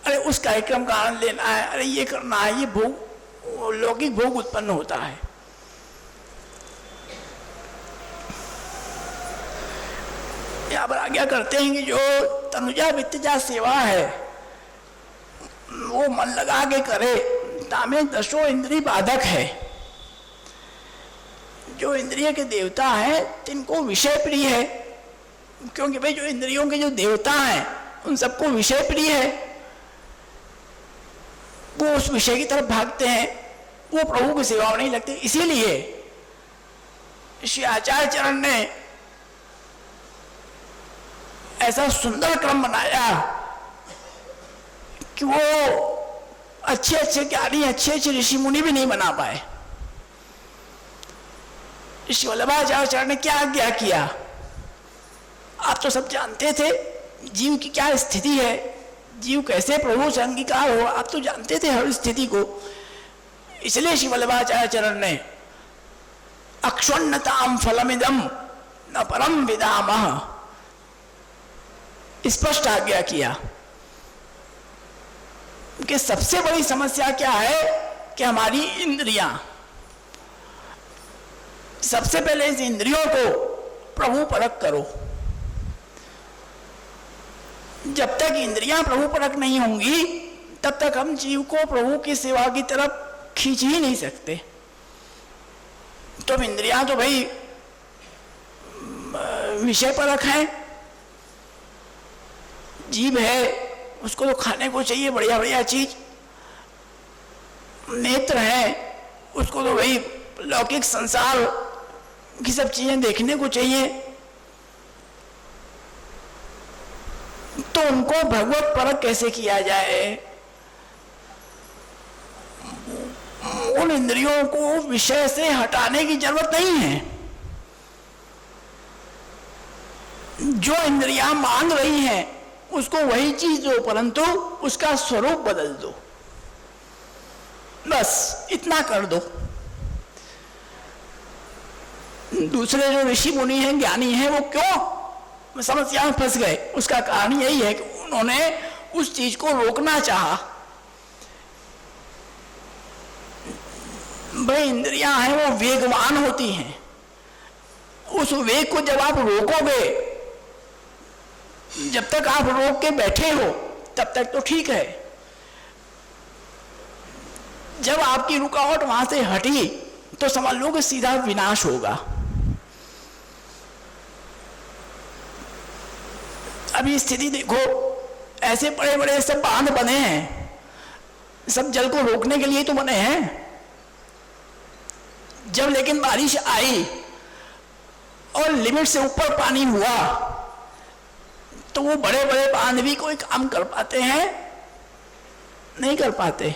अरे उस कार्यक्रम का आनंद लेना है, अरे ये करना है, ये भोग, लौकिक भोग उत्पन्न होता है। यहाँ पर आज्ञा करते हैं कि जो तनुजा वित्तजा सेवा है वो मन लगा के करे, तामे दशो इंद्रिय बाधक है। जो इंद्रिय के देवता है तिनको विषय प्रिय है, क्योंकि भाई जो इंद्रियों के जो देवता हैं उन सबको विषय प्रिय है, वो उस विषय की तरफ भागते हैं, वो प्रभु की सेवा में नहीं लगते। इसीलिए श्री आचार्य चरण ने ऐसा सुंदर क्रम बनाया कि वो अच्छे ज्ञानी, अच्छे ऋषि मुनि भी नहीं बना पाए। श्री वल्लभाचार्य चरण ने क्या आज्ञा किया, आप तो सब जानते थे जीव की क्या स्थिति है, जीव कैसे प्रभु से अंगीकार हो, आप तो जानते थे हर स्थिति को। इसलिए श्री वल्लभाचार्य चरण ने अक्षुण्णताम फलमिदम न परम विदामः स्पष्ट आज्ञा किया कि सबसे बड़ी समस्या क्या है कि हमारी इंद्रियां, सबसे पहले इस इंद्रियों को प्रभु परक करो। जब तक इंद्रियां प्रभु परक नहीं होंगी तब तक हम जीव को प्रभु की सेवा की तरफ खींच ही नहीं सकते। तो इंद्रियां तो भाई विषय परक हैं, जीव है उसको तो खाने को चाहिए बढ़िया बढ़िया चीज, नेत्र है उसको तो भाई लौकिक संसार की सब चीजें देखने को चाहिए, तो उनको भगवत परक कैसे किया जाए। उन इंद्रियों को विषय से हटाने की जरूरत नहीं है। जो इंद्रियां मांग रही हैं उसको वही चीज दो, परंतु उसका स्वरूप बदल दो, बस इतना कर दो। दूसरे जो ऋषि मुनि हैं, ज्ञानी हैं, वो क्यों समस्या में फंस गए, उसका कारण यही है कि उन्होंने उस चीज को रोकना चाहा। भाई इंद्रियां हैं वो वेगवान होती हैं, उस वेग को जब आप रोकोगे, जब तक आप रोक के बैठे हो तब तक तो ठीक है, जब आपकी रुकावट वहां से हटी तो समझ लो कि सीधा विनाश होगा। अभी स्थिति देखो, ऐसे बड़े बड़े सब बांध बने हैं, सब जल को रोकने के लिए तो बने हैं। जब लेकिन बारिश आई और लिमिट से ऊपर पानी हुआ तो वो बड़े बड़े बांध भी कोई काम कर पाते हैं? नहीं कर पाते।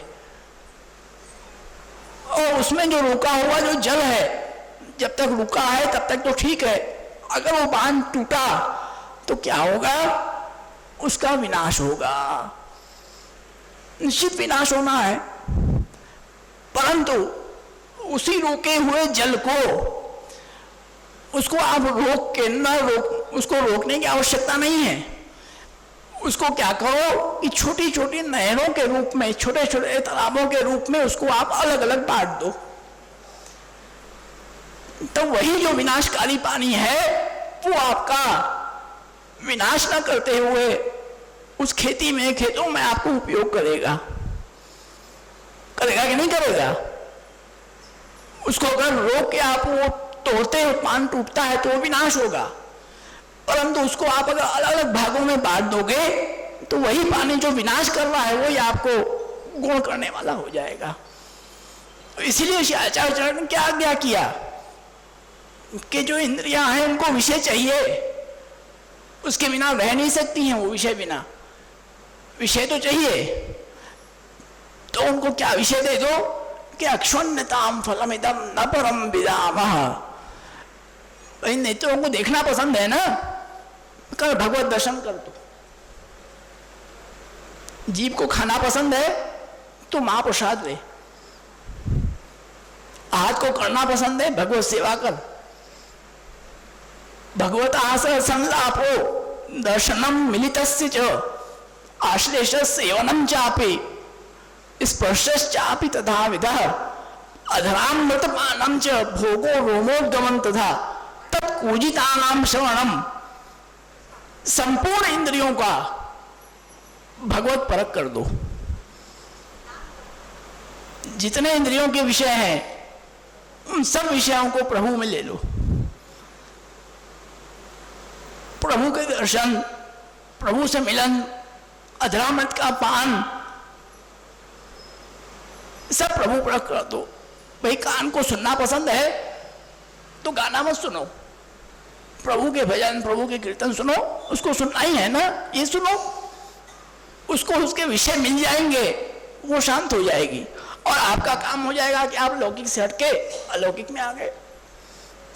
और उसमें जो रुका हुआ जो जल है, जब तक रुका है तब तक तो ठीक है, अगर वो बांध टूटा तो क्या होगा? उसका विनाश होगा, निश्चित विनाश होना है। परंतु उसी रोके हुए जल को, उसको आप रोक के न रोक, उसको रोकने की आवश्यकता नहीं है। उसको क्या करो कि छोटी छोटी नहरों के रूप में, छोटे छोटे तालाबों के रूप में उसको आप अलग अलग बांट दो, तो वही जो विनाशकारी पानी है वो आपका विनाश न करते हुए उस खेती में, खेतों में आपको उपयोग करेगा। करेगा कि नहीं करेगा? उसको अगर रोक के आप वो तोड़ते हो, पान टूटता है तो वो विनाश होगा। परंतु उसको आप अगर अलग अलग भागों में बांट दोगे तो वही पानी जो विनाश कर रहा है वही आपको गुण करने वाला हो जाएगा। इसीलिए श्री आचार्य चरण ने क्या आज्ञा किया कि जो इंद्रियां हैं उनको विषय चाहिए, उसके बिना रह नहीं सकती हैं वो विषय बिना, विषय तो चाहिए। तो उनको क्या विषय दे दो कि अक्षुण्णताम फलमिदम न परम विदामः। भाई नेत्रों को देखना पसंद है ना, कर भगवत दर्शन कर दो। जीव को खाना पसंद है तो महाप्रसाद ले, हाथ को करना पसंद है भगवत सेवा कर। भगवत आश्रय संलापो दर्शनम मिलितस्य च आश्लेष सेवनम चापि स्पर्शश्चापि तथा विधः अधरामृतपानम च भोगो रोमोद्गमन तथा तत्कूजितानाम श्रवणम। संपूर्ण इंद्रियों का भगवत परक कर दो। जितने इंद्रियों के विषय हैं उन सब विषयों को प्रभु में ले लो। प्रभु के दर्शन, प्रभु से मिलन, अधरामृत का पान, सब प्रभु परक कर दो। भाई कान को सुनना पसंद है तो गाना मत सुनो, प्रभु के भजन, प्रभु के कीर्तन सुनो। उसको सुनना ही है ना, ये सुनो। उसको उसके विषय मिल जाएंगे, वो शांत हो जाएगी और आपका काम हो जाएगा कि आप लौकिक से हटके अलौकिक में आ गए।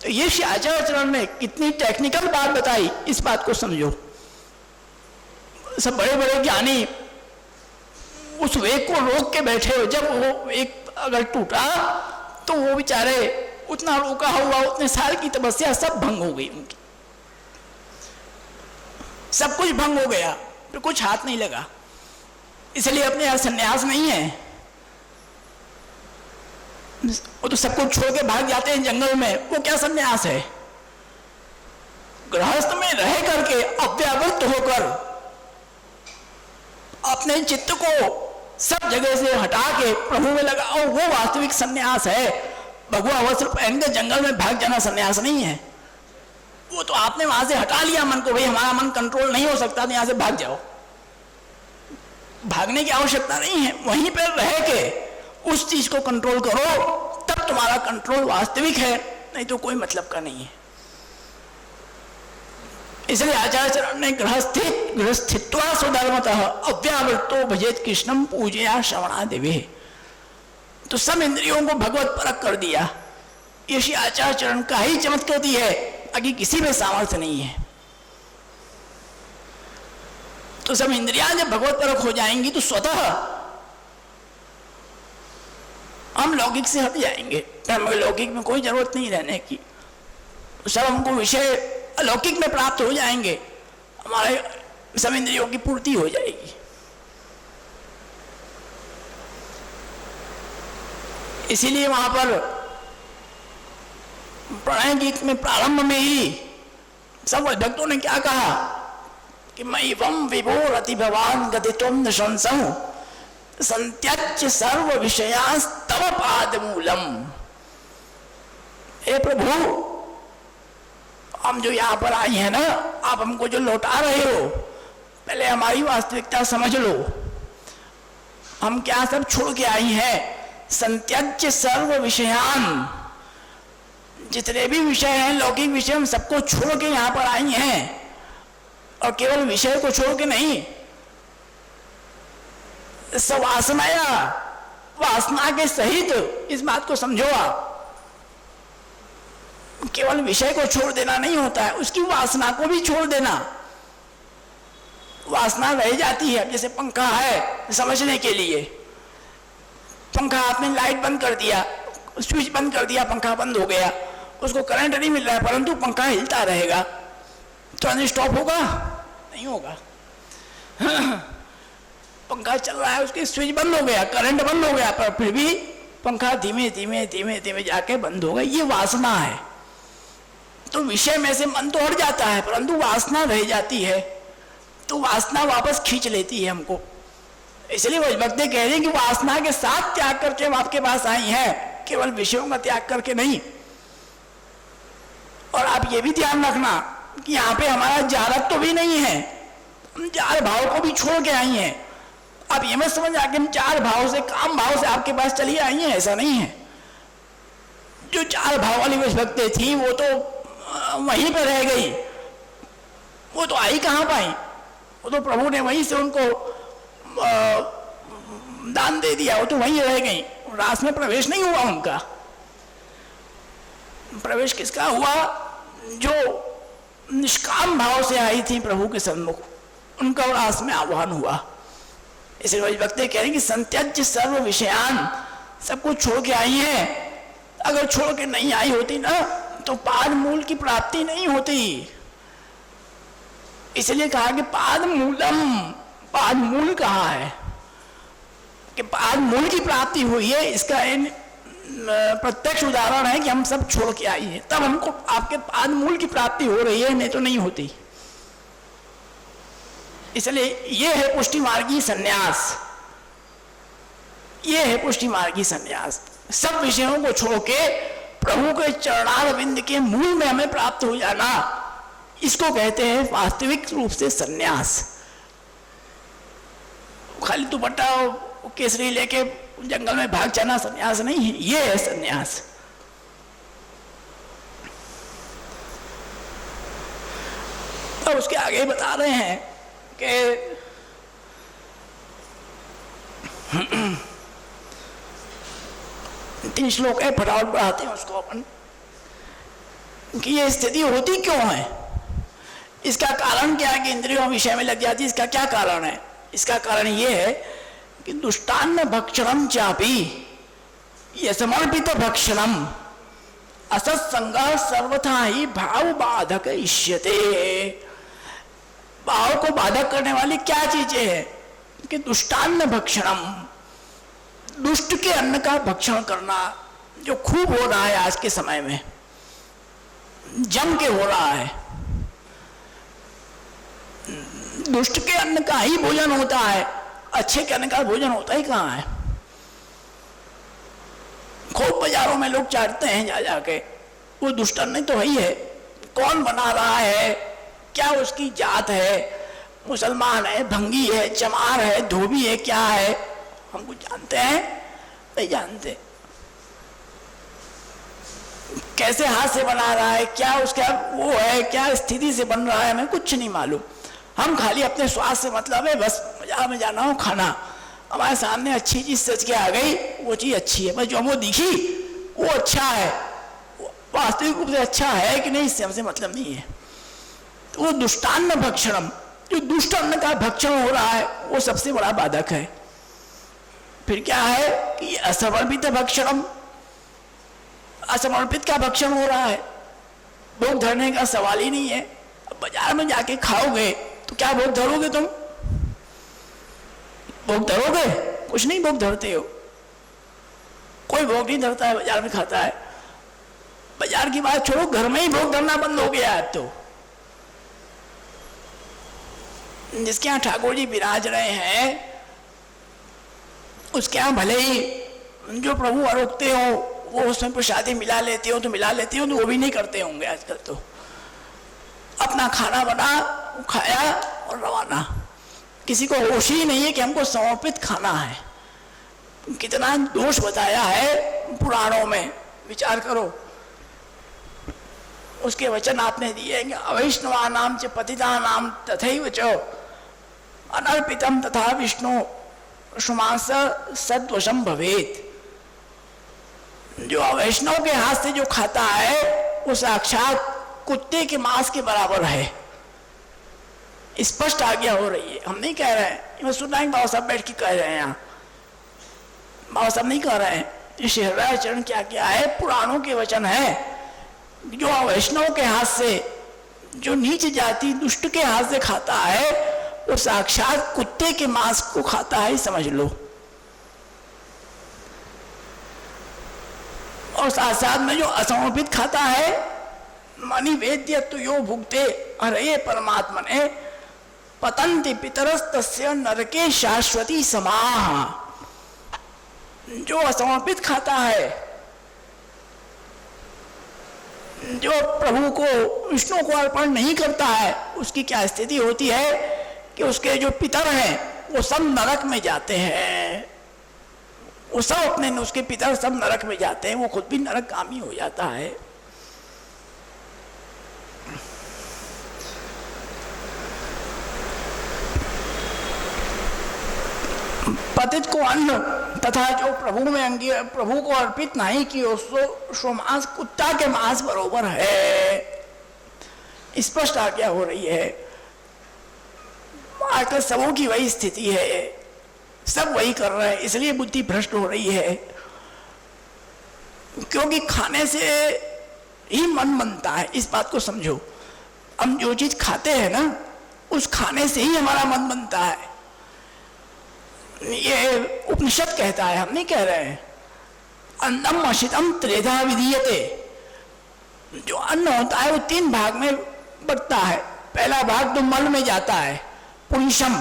तो ये श्री आचार्यचरण ने कितनी टेक्निकल बात बताई, इस बात को समझो। सब बड़े बड़े ज्ञानी उस वेग को रोक के बैठे हो, जब वो वेग अगर टूटा तो वो बेचारे उतना रोका हुआ उतने साल की तपस्या सब भंग हो गई उनकी, सब कुछ भंग हो गया, फिर कुछ हाथ नहीं लगा। इसलिए अपने यहाँ संन्यास नहीं है, वो तो सब कुछ छोड़ के भाग जाते हैं जंगल में। वो क्या संन्यास है? गृहस्थ में रह करके अव्यावृत होकर अपने चित्त को सब जगह से हटा के प्रभु में लगाओ, वो वास्तविक संन्यास है। भगवा वस्त्र पहन के जंगल में भाग जाना संन्यास नहीं है। वो तो आपने वहां से हटा लिया मन को, भाई हमारा मन कंट्रोल नहीं हो सकता तो यहां से भाग जाओ। भागने की आवश्यकता नहीं है, वहीं पर रह के उस चीज को कंट्रोल करो, तब तुम्हारा कंट्रोल वास्तविक है, नहीं तो कोई मतलब का नहीं है। इसलिए आचार्यचरण ने गृहस्थित्वा स्वधर्मतः अव्यावृतो भजेत कृष्णम पूजया श्रवणा देवे, तो सब इंद्रियों को भगवत परक कर दिया। ये श्री आचार्यचरण का ही चमत्कृति है, आगे किसी में सामर्थ्य नहीं है। तो सब इंद्रियां जब भगवत परक हो जाएंगी तो स्वतः हम लौकिक से हट जाएंगे, हमें लौकिक में कोई जरूरत नहीं रहने की। सब हमको विषय अलौकिक में प्राप्त हो जाएंगे, हमारे सब इंद्रियों की पूर्ति हो जाएगी। इसीलिए वहां पर प्रणय गीत में प्रारंभ में ही सब भक्तों ने क्या कहा कि मैं वम विभोर अति भवान गतित्वम नशंसहु संत्यज्य सर्व विषयास्तव पाद मूलम। हे प्रभु, हम जो यहाँ पर आई हैं ना, आप हमको जो लौटा रहे हो, पहले हमारी वास्तविकता समझ लो। हम क्या सब छोड़ के आई हैं? संत्यज्य सर्व विषयान, जितने भी विषय हैं लौकिक विषय, हम सबको छोड़ के यहाँ पर आई हैं। और केवल विषय को छोड़ के नहीं, सवासनाया, वासना के सहित, इस बात को समझो आप। केवल विषय को छोड़ देना नहीं होता है, उसकी वासना को भी छोड़ देना। वासना रह जाती है, जैसे पंखा है समझने के लिए, पंखा आपने लाइट बंद कर दिया, स्विच बंद कर दिया, पंखा बंद हो गया, उसको करंट नहीं मिल रहा है, परंतु पंखा हिलता रहेगा, तो स्टॉप होगा? नहीं होगा। पंखा चल रहा है, उसकी स्विच बंद हो गया, करंट बंद हो गया, पर फिर भी पंखा धीमे धीमे धीमे धीमे जाके बंद होगा। ये वासना है। तो विषय में से मन तो हट जाता है, परंतु वासना रह जाती है, तो वासना वापस खींच लेती है हमको। इसलिए वो भक्त कह रहे हैं कि वासना के साथ त्याग करके हम आपके पास आई हैं, केवल विषयों का त्याग करके नहीं। और आप ये भी ध्यान रखना कि यहाँ पे हमारा जारक तो भी नहीं है, हम जार भाव को भी छोड़ के आई हैं। आप ये मत समझ आके हम चार भाव से, काम भाव से आपके पास चली आई हैं, ऐसा नहीं है। जो चार भाव वाली भक्ति थी वो तो वहीं पर रह गई, वो तो आई कहाँ पाई, वो तो प्रभु ने वहीं से उनको दान दे दिया, वो तो वहीं रह गई, रास में प्रवेश नहीं हुआ उनका। प्रवेश किसका हुआ? जो निष्काम भाव से आई थी प्रभु के सन्मुख, उनका उल्लास में आह्वान हुआ। इसलिए भक्त कह रहे हैं कि संत्यज्य सर्व विषयान, सब कुछ छोड़ के आई है। अगर छोड़ के नहीं आई होती ना तो पाद मूल की प्राप्ति नहीं होती। इसलिए कहा कि पाद मूलम, पाद मूल कहा है कि पाद मूल की प्राप्ति हुई है। इसका प्रत्यक्ष उदाहरण है कि हम सब छोड़ के आई है, तब हमको आपके पाद मूल की प्राप्ति हो रही है, नहीं तो नहीं होती। इसलिए ये है पुष्टि मार्गी संन्यास, ये है पुष्टि मार्गी संन्यास। सब विषयों को छोड़ के प्रभु के चरणारविंद के मूल में हमें प्राप्त हो जाना, इसको कहते हैं वास्तविक रूप से संन्यास। खाली दुपट्टा केसरी लेके जंगल में भाग जाना संन्यास नहीं है, ये है संन्यास। अब उसके आगे बता रहे हैं कि तीन श्लोक है, फटाफट बढ़ाते हैं उसको अपन, कि ये स्थिति होती क्यों है, इसका कारण क्या है कि इंद्रियों विषय में लग जाती है। इसका क्या कारण है? इसका कारण ये है कि दुष्टान्न भक्षणम चापी ये समर्पित भक्षणम असत्संग सर्वथा ही भाव बाधक इष्यते। भाव को बाधक करने वाली क्या चीजें हैं कि दुष्टान्न भक्षणम, दुष्ट के अन्न का भक्षण करना, जो खूब हो रहा है आज के समय में, जम के हो रहा है। दुष्ट के अन्न का ही भोजन होता है, अच्छे के अन्न का भोजन होता ही कहाँ है। खूब बाजारों में लोग चाटते हैं जा जाके, वो दुष्ट अन्न तो वही है। कौन बना रहा है, क्या उसकी जात है, मुसलमान है, भंगी है, चमार है, धोबी है, क्या है, हम कुछ जानते हैं? नहीं जानते। कैसे हाथ से बना रहा है, क्या उसका वो है, क्या स्थिति से बन रहा है, हमें कुछ नहीं मालूम। हम खाली अपने स्वाद से मतलब है, बस बाजार में जाना हो खाना, हमारे सामने अच्छी चीज सच के आ गई, वो चीज अच्छी है, बस जो हमको दिखी वो अच्छा है, वास्तविक रूप से अच्छा है कि नहीं इससे हमसे मतलब नहीं है। तो वो दुष्टान्न भक्षणम, जो दुष्ट अन्न का भक्षण हो रहा है, वो सबसे बड़ा बाधक है। फिर क्या है कि असमर्पित भक्षणम, असमर्पित का भक्षण हो रहा है, भोग धरने का सवाल ही नहीं है। अब बाजार में जाके खाओगे तो क्या भोग धरोगे तुम? भोग धरोगे? कुछ नहीं भोग धरते हो, कोई भोग नहीं धरता है, बाजार में खाता है। बाजार की बात छोड़ो, घर में ही भोग धरना बंद हो गया है। तो जिसके यहाँ ठाकुर जी विराज रहे हैं, उसके यहाँ भले ही जो प्रभु अरोकते हो वो उसमें प्रसादी मिला लेते हो तो मिला लेते हो, तो वो भी नहीं करते होंगे आजकल। तो अपना खाना बना, खाया और रवाना। किसी को होश ही नहीं है कि हमको समर्पित खाना है। कितना दोष बताया है पुराणों में, विचार करो। उसके वचन आपने दिए, अवैष्णवानाम च पतितानाम तथैव च अनर्पितम तथा विष्णु सुमांस सद्वशम भवेत। जो अवैष्णव के हाथ से जो खाता है वो साक्षात कुत्ते के मांस के बराबर है। स्पष्ट आज्ञा हो रही है, हम नहीं कह रहे हैं। मैं सुन रहा हूँ बाबा साहब बैठ के कह रहे हैं, यहाँ बाबा साहब नहीं कह रहे हैं। शहराय चरण क्या क्या है, पुराणों के वचन है। जो वैष्णव के हाथ से, जो नीच जाति दुष्ट के हाथ से खाता है, वो साक्षात कुत्ते के मांस को खाता है, समझ लो। और साथ साथ में जो असमर्पित खाता है, मणि वेद्य तो यो भुगते अरे परमात्मने पतंति पितरस्तस्य नरके शाश्वती समाह। जो असमर्पित खाता है, जो प्रभु को विष्णु को अर्पण नहीं करता है, उसकी क्या स्थिति होती है कि उसके जो पितर हैं वो सब नरक में जाते हैं। वो सब अपने, उसके पितर सब नरक में जाते हैं, वो खुद भी नरकगामी हो जाता है। पतित को अन्न तथा जो प्रभु में प्रभु को अर्पित नहीं किया, उसको मांस कुत्ता के मांस बरोबर है। स्पष्ट आज्ञा हो रही है। आजकल सबों की वही स्थिति है, सब वही कर रहे हैं, इसलिए बुद्धि भ्रष्ट हो रही है। क्योंकि खाने से ही मन बनता है, इस बात को समझो। हम जो चीज खाते हैं ना, उस खाने से ही हमारा मन बनता है। ये उपनिषद कहता है, हम नहीं कह रहे हैं। अन्नम अशितम त्रेधा विधीयते। जो अन्न होता है वो 3 भाग में बंटता है। पहला भाग तो मल में जाता है, पुंसम,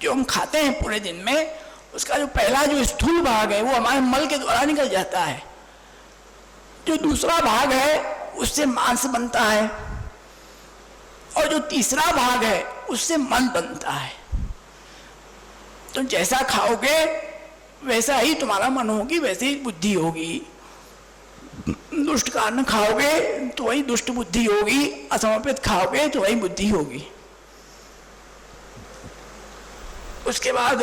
जो हम खाते हैं पूरे दिन में, उसका जो पहला जो स्थूल भाग है वो हमारे मल के द्वारा निकल जाता है। जो दूसरा भाग है उससे मांस बनता है, और जो तीसरा भाग है उससे मन बनता है। तो जैसा खाओगे वैसा ही तुम्हारा मन होगी, वैसे ही बुद्धि होगी। दुष्ट का अन्न खाओगे तो वही दुष्ट बुद्धि होगी, असमर्पित खाओगे तो वही बुद्धि होगी। उसके बाद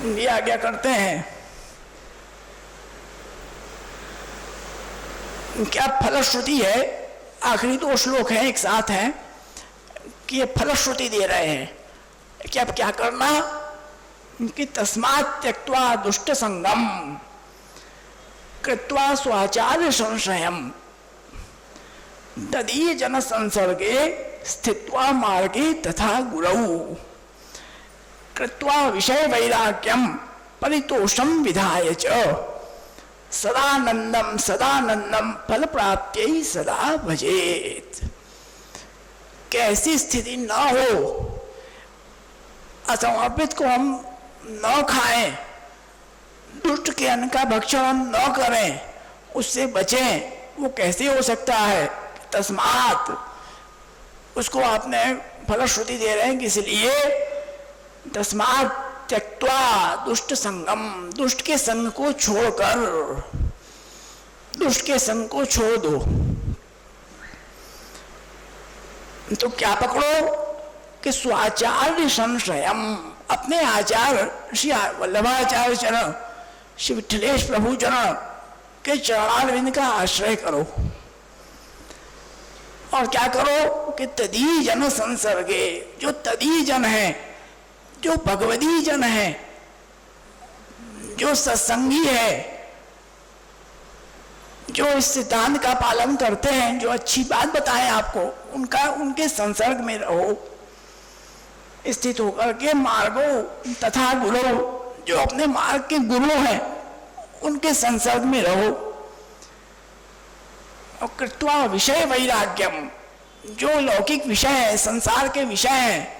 ये आज्ञा करते हैं, क्या फलश्रुति है, आखिरी 2 श्लोक हैं एक साथ हैं, कि ये फलश्रुति दे रहे हैं कि अब क्या करना, कि तस्मात् त्यक्त्वा दुष्ट संगम कृत्वा स्वाचार्य संशयम ददीय जन संसर्गे स्थित्वा मार्गे तथा गुरौ कृत्वा विषय वैराग्यम परितोषम विधाय च सदानंदम सदानंदम फल प्राप्त्यै सदा भजेत। कैसी स्थिति न हो, असमर्पित को हम न खाएं, दुष्ट के अन्न का भक्षण न करें, उससे बचें। वो कैसे हो सकता है? तस्मात्, उसको आपने फलश्रुति दे रहे हैं कि इसलिए तस्मात् त्यक्त्वा दुष्ट संगम, दुष्ट के संग को छोड़कर, दुष्ट के संग को छोड़ दो। तो क्या पकड़ो कि स्वाचार्य संशयम, अपने आचार्य श्री वल्लभाचार्य चरण श्री विठलेश प्रभु चरण के चरणारविंद का आश्रय करो। और क्या करो कि तदीय जन संसर्गे, जो तदीय जन है, जो भगवदी जन है, जो सत्संगी है, जो इस सिद्धांत का पालन करते हैं, जो अच्छी बात बताएं आपको, उनका उनके संसर्ग में रहो, स्थित होकर के मार्गो तथा गुरु, जो अपने मार्ग के गुरु हैं उनके संसर्ग में रहो। और कृत्वा विषय वैराग्यम, जो लौकिक विषय है, संसार के विषय हैं,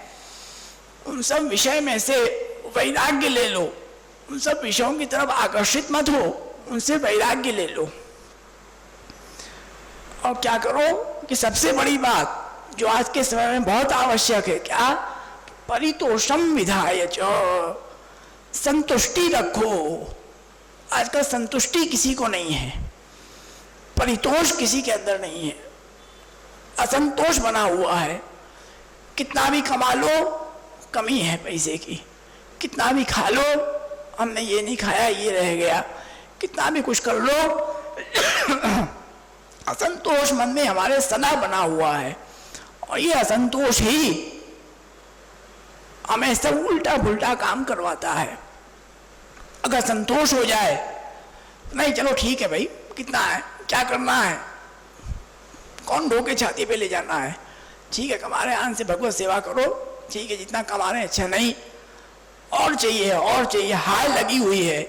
उन सब विषय में से वैराग्य ले लो। उन सब विषयों की तरफ आकर्षित मत हो, उनसे वैराग्य ले लो। और क्या करो कि सबसे बड़ी बात जो आज के समय में बहुत आवश्यक है, क्या? परितोषम विधाय च, संतुष्टि रखो। आजकल संतुष्टि किसी को नहीं है, परितोष किसी के अंदर नहीं है, असंतोष बना हुआ है। कितना भी कमा लो कमी है पैसे की, कितना भी खा लो हमने ये नहीं खाया ये रह गया, कितना भी कुछ कर लो असंतोष मन में हमारे सदा बना हुआ है। और ये असंतोष ही हमें सब उल्टा पुल्टा काम करवाता है। अगर संतोष हो जाए, नहीं चलो ठीक है भाई, कितना है, क्या करना है, कौन ढो के छाती पे ले जाना है, ठीक है कमा रहे आन से भगवत सेवा करो, ठीक है जितना कमा रहे हैं अच्छा, नहीं और चाहिए और चाहिए, हाय लगी हुई है।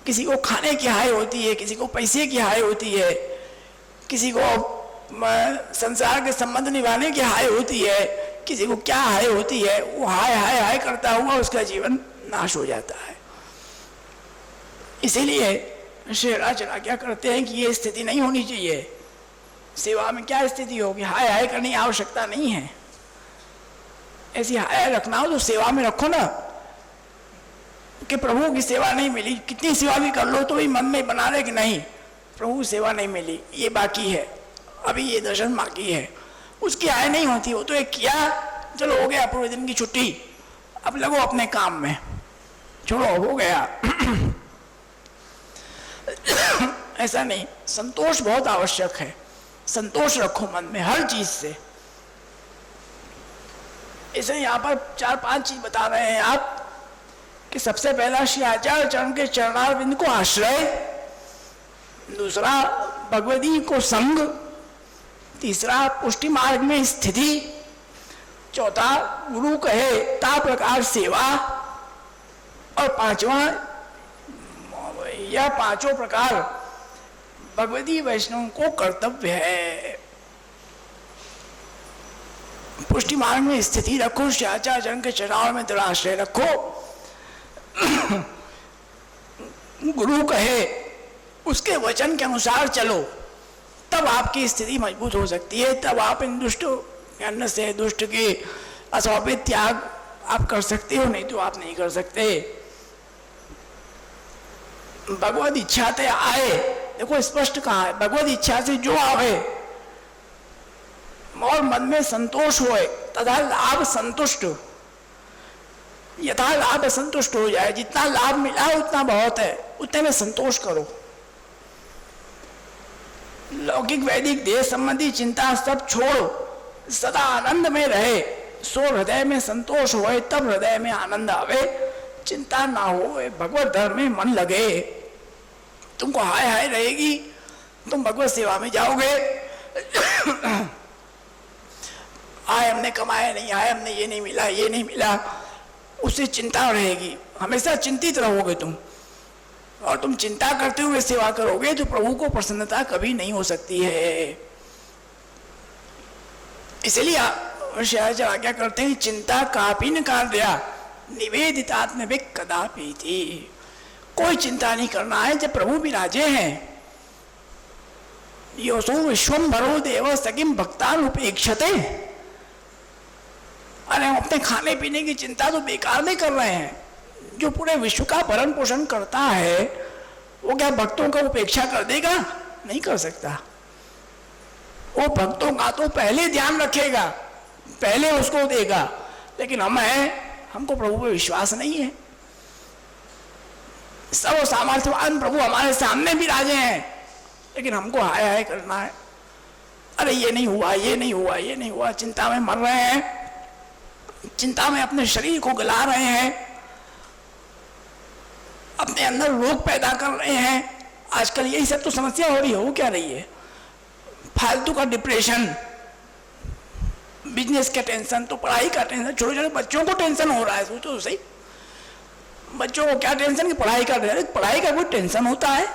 किसी को खाने की हाय होती है, किसी को पैसे की हाय होती है, किसी को संसार के संबंध निभाने की हाय होती है, किसी को क्या हाय होती है, वो हाय हाय हाय करता हुआ उसका जीवन नाश हो जाता है। इसीलिए श्री राजरा क्या करते हैं कि ये स्थिति नहीं होनी चाहिए। सेवा में क्या स्थिति होगी, हाय हाय करने की आवश्यकता नहीं है। ऐसी हाय रखना हो तो सेवा में रखो ना, कि प्रभु की सेवा नहीं मिली, कितनी सेवा भी कर लो तो भी मन में बना रहे कि नहीं प्रभु सेवा नहीं मिली, ये बाकी है, अभी ये दर्शन बाकी है, उसकी हाय नहीं होती। वो तो एक किया, चलो हो गया पूरे दिन की छुट्टी, अब लगो अपने काम में, छोड़ो हो गया। ऐसा नहीं, संतोष बहुत आवश्यक है। संतोष रखो मन में हर चीज से। इसे यहाँ पर 4-5 चीज बता रहे हैं आप कि सबसे पहला श्री आचार्य चरण के चरणारविंद को आश्रय, दूसरा भगवती को संग, तीसरा पुष्टि मार्ग में स्थिति, चौथा गुरु कहे ता प्रकार सेवा, और पांचवा यह पांचों प्रकार भगवती वैष्णव को कर्तव्य है। पुष्टि मार्ग में स्थिति रखो, श्री आचार्य चरण के चरणारविंद में दृढ़ आश्रय रखो, गुरु कहे उसके वचन के अनुसार चलो, तब आपकी स्थिति मजबूत हो सकती है। तब आप इन दुष्ट अन्न से, दुष्ट के अस्वाभित त्याग आप कर सकते हो, नहीं तो आप नहीं कर सकते। भगवत इच्छा से आए, देखो स्पष्ट कहा है, भगवत इच्छा से जो आवे और मन में संतोष होए, तथा लाभ संतुष्ट, यथा लाभ संतुष्ट हो जाए। जितना लाभ मिला है उतना बहुत है, उतने में संतोष करो। लौकिक वैदिक देह संबंधी चिंता सब छोड़ो, सदा आनंद में रहे, सो हृदय में संतोष होए, तब हृदय में आनंद आवे। चिंता ना हो, भगवत धर्म में मन लगे, तुमको हाय हाय रहेगी, तुम भगवत सेवा में जाओगे। आए हमने कमाया नहीं, आए हमने ये नहीं मिला, ये नहीं मिला, उससे चिंता रहेगी, हमेशा चिंतित रहोगे तुम, और तुम चिंता करते हुए सेवा करोगे तो प्रभु को प्रसन्नता कभी नहीं हो सकती है। इसलिए आज्ञा करते हैं, चिंता कापी न कार्या निवेदितात्मविक कदापि थी। कोई चिंता नहीं करना है जब प्रभु विराजे हैं। योसो विश्वम्भरो देव सकिम भक्तान उपेक्षते। अरे हम अपने खाने पीने की चिंता तो बेकार नहीं कर रहे हैं। जो पूरे विश्व का भरण पोषण करता है वो क्या भक्तों का उपेक्षा कर देगा? नहीं कर सकता। वो भक्तों का तो पहले ध्यान रखेगा, पहले उसको देगा। लेकिन हमको प्रभु पे विश्वास नहीं है। सर्व सामर्थ्यवान प्रभु हमारे सामने विराजे हैं, लेकिन हमको हाय हाय करना है। अरे ये नहीं हुआ, ये नहीं हुआ, ये नहीं हुआ, चिंता में मर रहे हैं, चिंता में अपने शरीर को गला रहे हैं, अपने अंदर रोग पैदा कर रहे हैं। आजकल यही सब तो समस्या हो रही है। हो क्या रही है? फालतू का डिप्रेशन, बिजनेस का टेंशन, तो पढ़ाई का टेंशन। छोटे छोटे बच्चों को टेंशन हो रहा है, सोचो तो सही। बच्चों को क्या टेंशन कि पढ़ाई का टेंशन। पढ़ाई का कोई टेंशन होता है?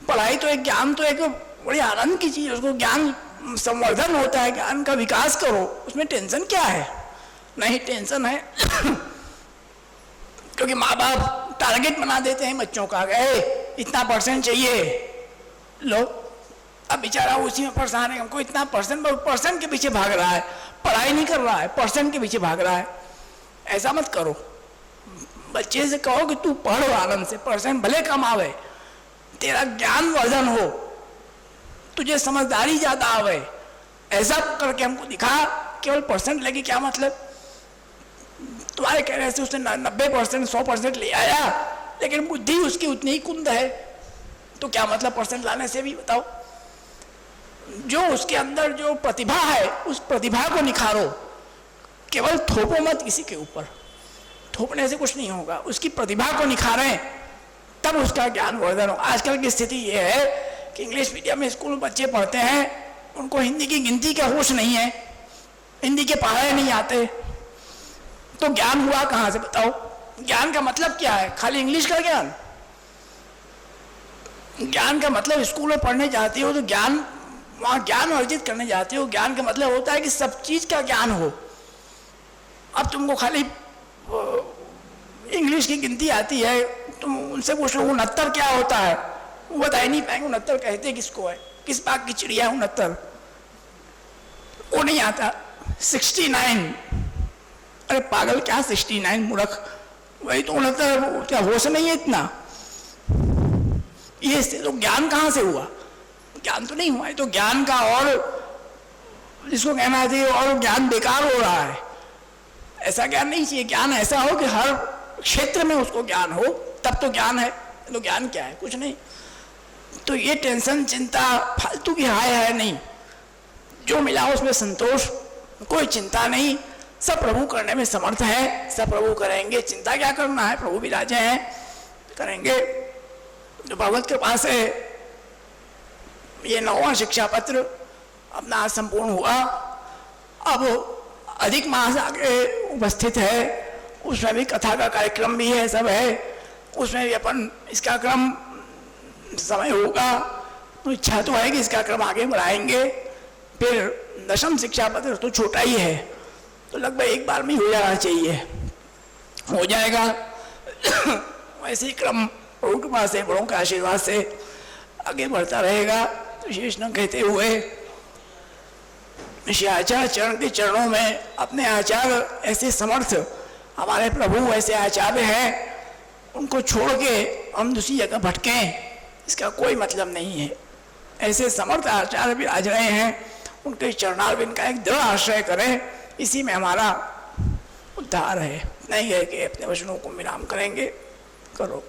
पढ़ाई तो एक ज्ञान, तो एक बड़ी आनंद की चीज, उसको ज्ञान संवर्धन होता है, ज्ञान का विकास करो, उसमें टेंशन क्या है? नहीं, टेंशन है क्योंकि माँ बाप टारगेट बना देते हैं बच्चों का, गए इतना परसेंट चाहिए, लो अब बेचारा उसी में परेशान है। हमको इतना परसेंट के पीछे भाग रहा है, पढ़ाई नहीं कर रहा है, परसेंट के पीछे भाग रहा है। ऐसा मत करो। बच्चे से कहो कि तू पढ़ो आनंद से, परसेंट भले कम आवे, तेरा ज्ञान वर्धन हो, तुझे समझदारी ज्यादा आवे। ऐसा करके हमको दिखा। केवल परसेंट लेके क्या मतलब? तुम्हारे कहने से उसने 90%, 100% ले आया, लेकिन बुद्धि उसकी उतनी ही कुंद है, तो क्या मतलब परसेंट लाने से भी? बताओ। जो उसके अंदर जो प्रतिभा है, उस प्रतिभा को निखारो। केवल थोपो मत किसी के ऊपर, थोपने से कुछ नहीं होगा। उसकी प्रतिभा को निखारें, तब उसका ज्ञान वर्धन हो। आजकल की स्थिति ये है कि इंग्लिश मीडियम में स्कूल में बच्चे पढ़ते हैं, उनको हिंदी की गिनती का होश नहीं है, हिंदी के पढ़ाए नहीं आते, तो ज्ञान हुआ कहां से? बताओ। ज्ञान का मतलब क्या है? खाली इंग्लिश का ज्ञान? ज्ञान का मतलब स्कूल में पढ़ने जाते हो तो ज्ञान, वहां ज्ञान अर्जित करने जाते हो। ज्ञान का मतलब होता है कि सब चीज का ज्ञान हो। अब तुमको खाली इंग्लिश की गिनती आती है, तुम उनसे पूछ लो 69 क्या होता है, वो बता ही नहीं पाएंगे। 69 कहते किसको है? किस बाग की चिड़िया 69? वो नहीं आता। 69, अरे पागल, क्या 69? मूर्ख, वही तो 69। क्या होश नहीं है इतना? ये तो ज्ञान कहाँ से हुआ? ज्ञान तो नहीं हुआ है। तो ज्ञान का, और जिसको कहना चाहिए और ज्ञान बेकार हो रहा है, ऐसा ज्ञान नहीं चाहिए। ज्ञान ऐसा हो कि हर क्षेत्र में उसको ज्ञान हो, तब तो ज्ञान है। तो ज्ञान क्या है? कुछ नहीं। तो ये टेंशन चिंता फालतू की हाय है नहीं, जो मिला उसमें संतोष, कोई चिंता नहीं, सब प्रभु करने में समर्थ है, सब प्रभु करेंगे, चिंता क्या करना है, प्रभु विराजे हैं, करेंगे। तो भगवत कृपा से ये 9वां शिक्षा पत्र अपना संपूर्ण हुआ। अब अधिक मास आगे उपस्थित है, उसमें भी कथा का कार्यक्रम भी है, सब है, उसमें भी अपन इसका क्रम समय होगा, तो इच्छा तो है कि इसका क्रम आगे बढ़ाएंगे। फिर 10वां शिक्षा पत्र तो छोटा ही है, तो लगभग एक बार में हो जाना चाहिए, हो जाएगा। वैसे ही क्रम प्रभु कृपा से, बड़ों के आशीर्वाद से आगे बढ़ता रहेगा। तो शेष न कहते हुए श्री आचार्य चरण के चरणों में अपने आचार्य ऐसे समर्थ हमारे प्रभु ऐसे आचार्य हैं, उनको छोड़ के हम दूसरी जगह भटकें, इसका कोई मतलब नहीं है। ऐसे समर्थ आचार्य भी आज रहे हैं, उनके चरणारविंद का एक दृढ़ आश्रय करें, इसी में हमारा उद्धार है। नहीं है कि अपने वचनों को विराम करेंगे। करो।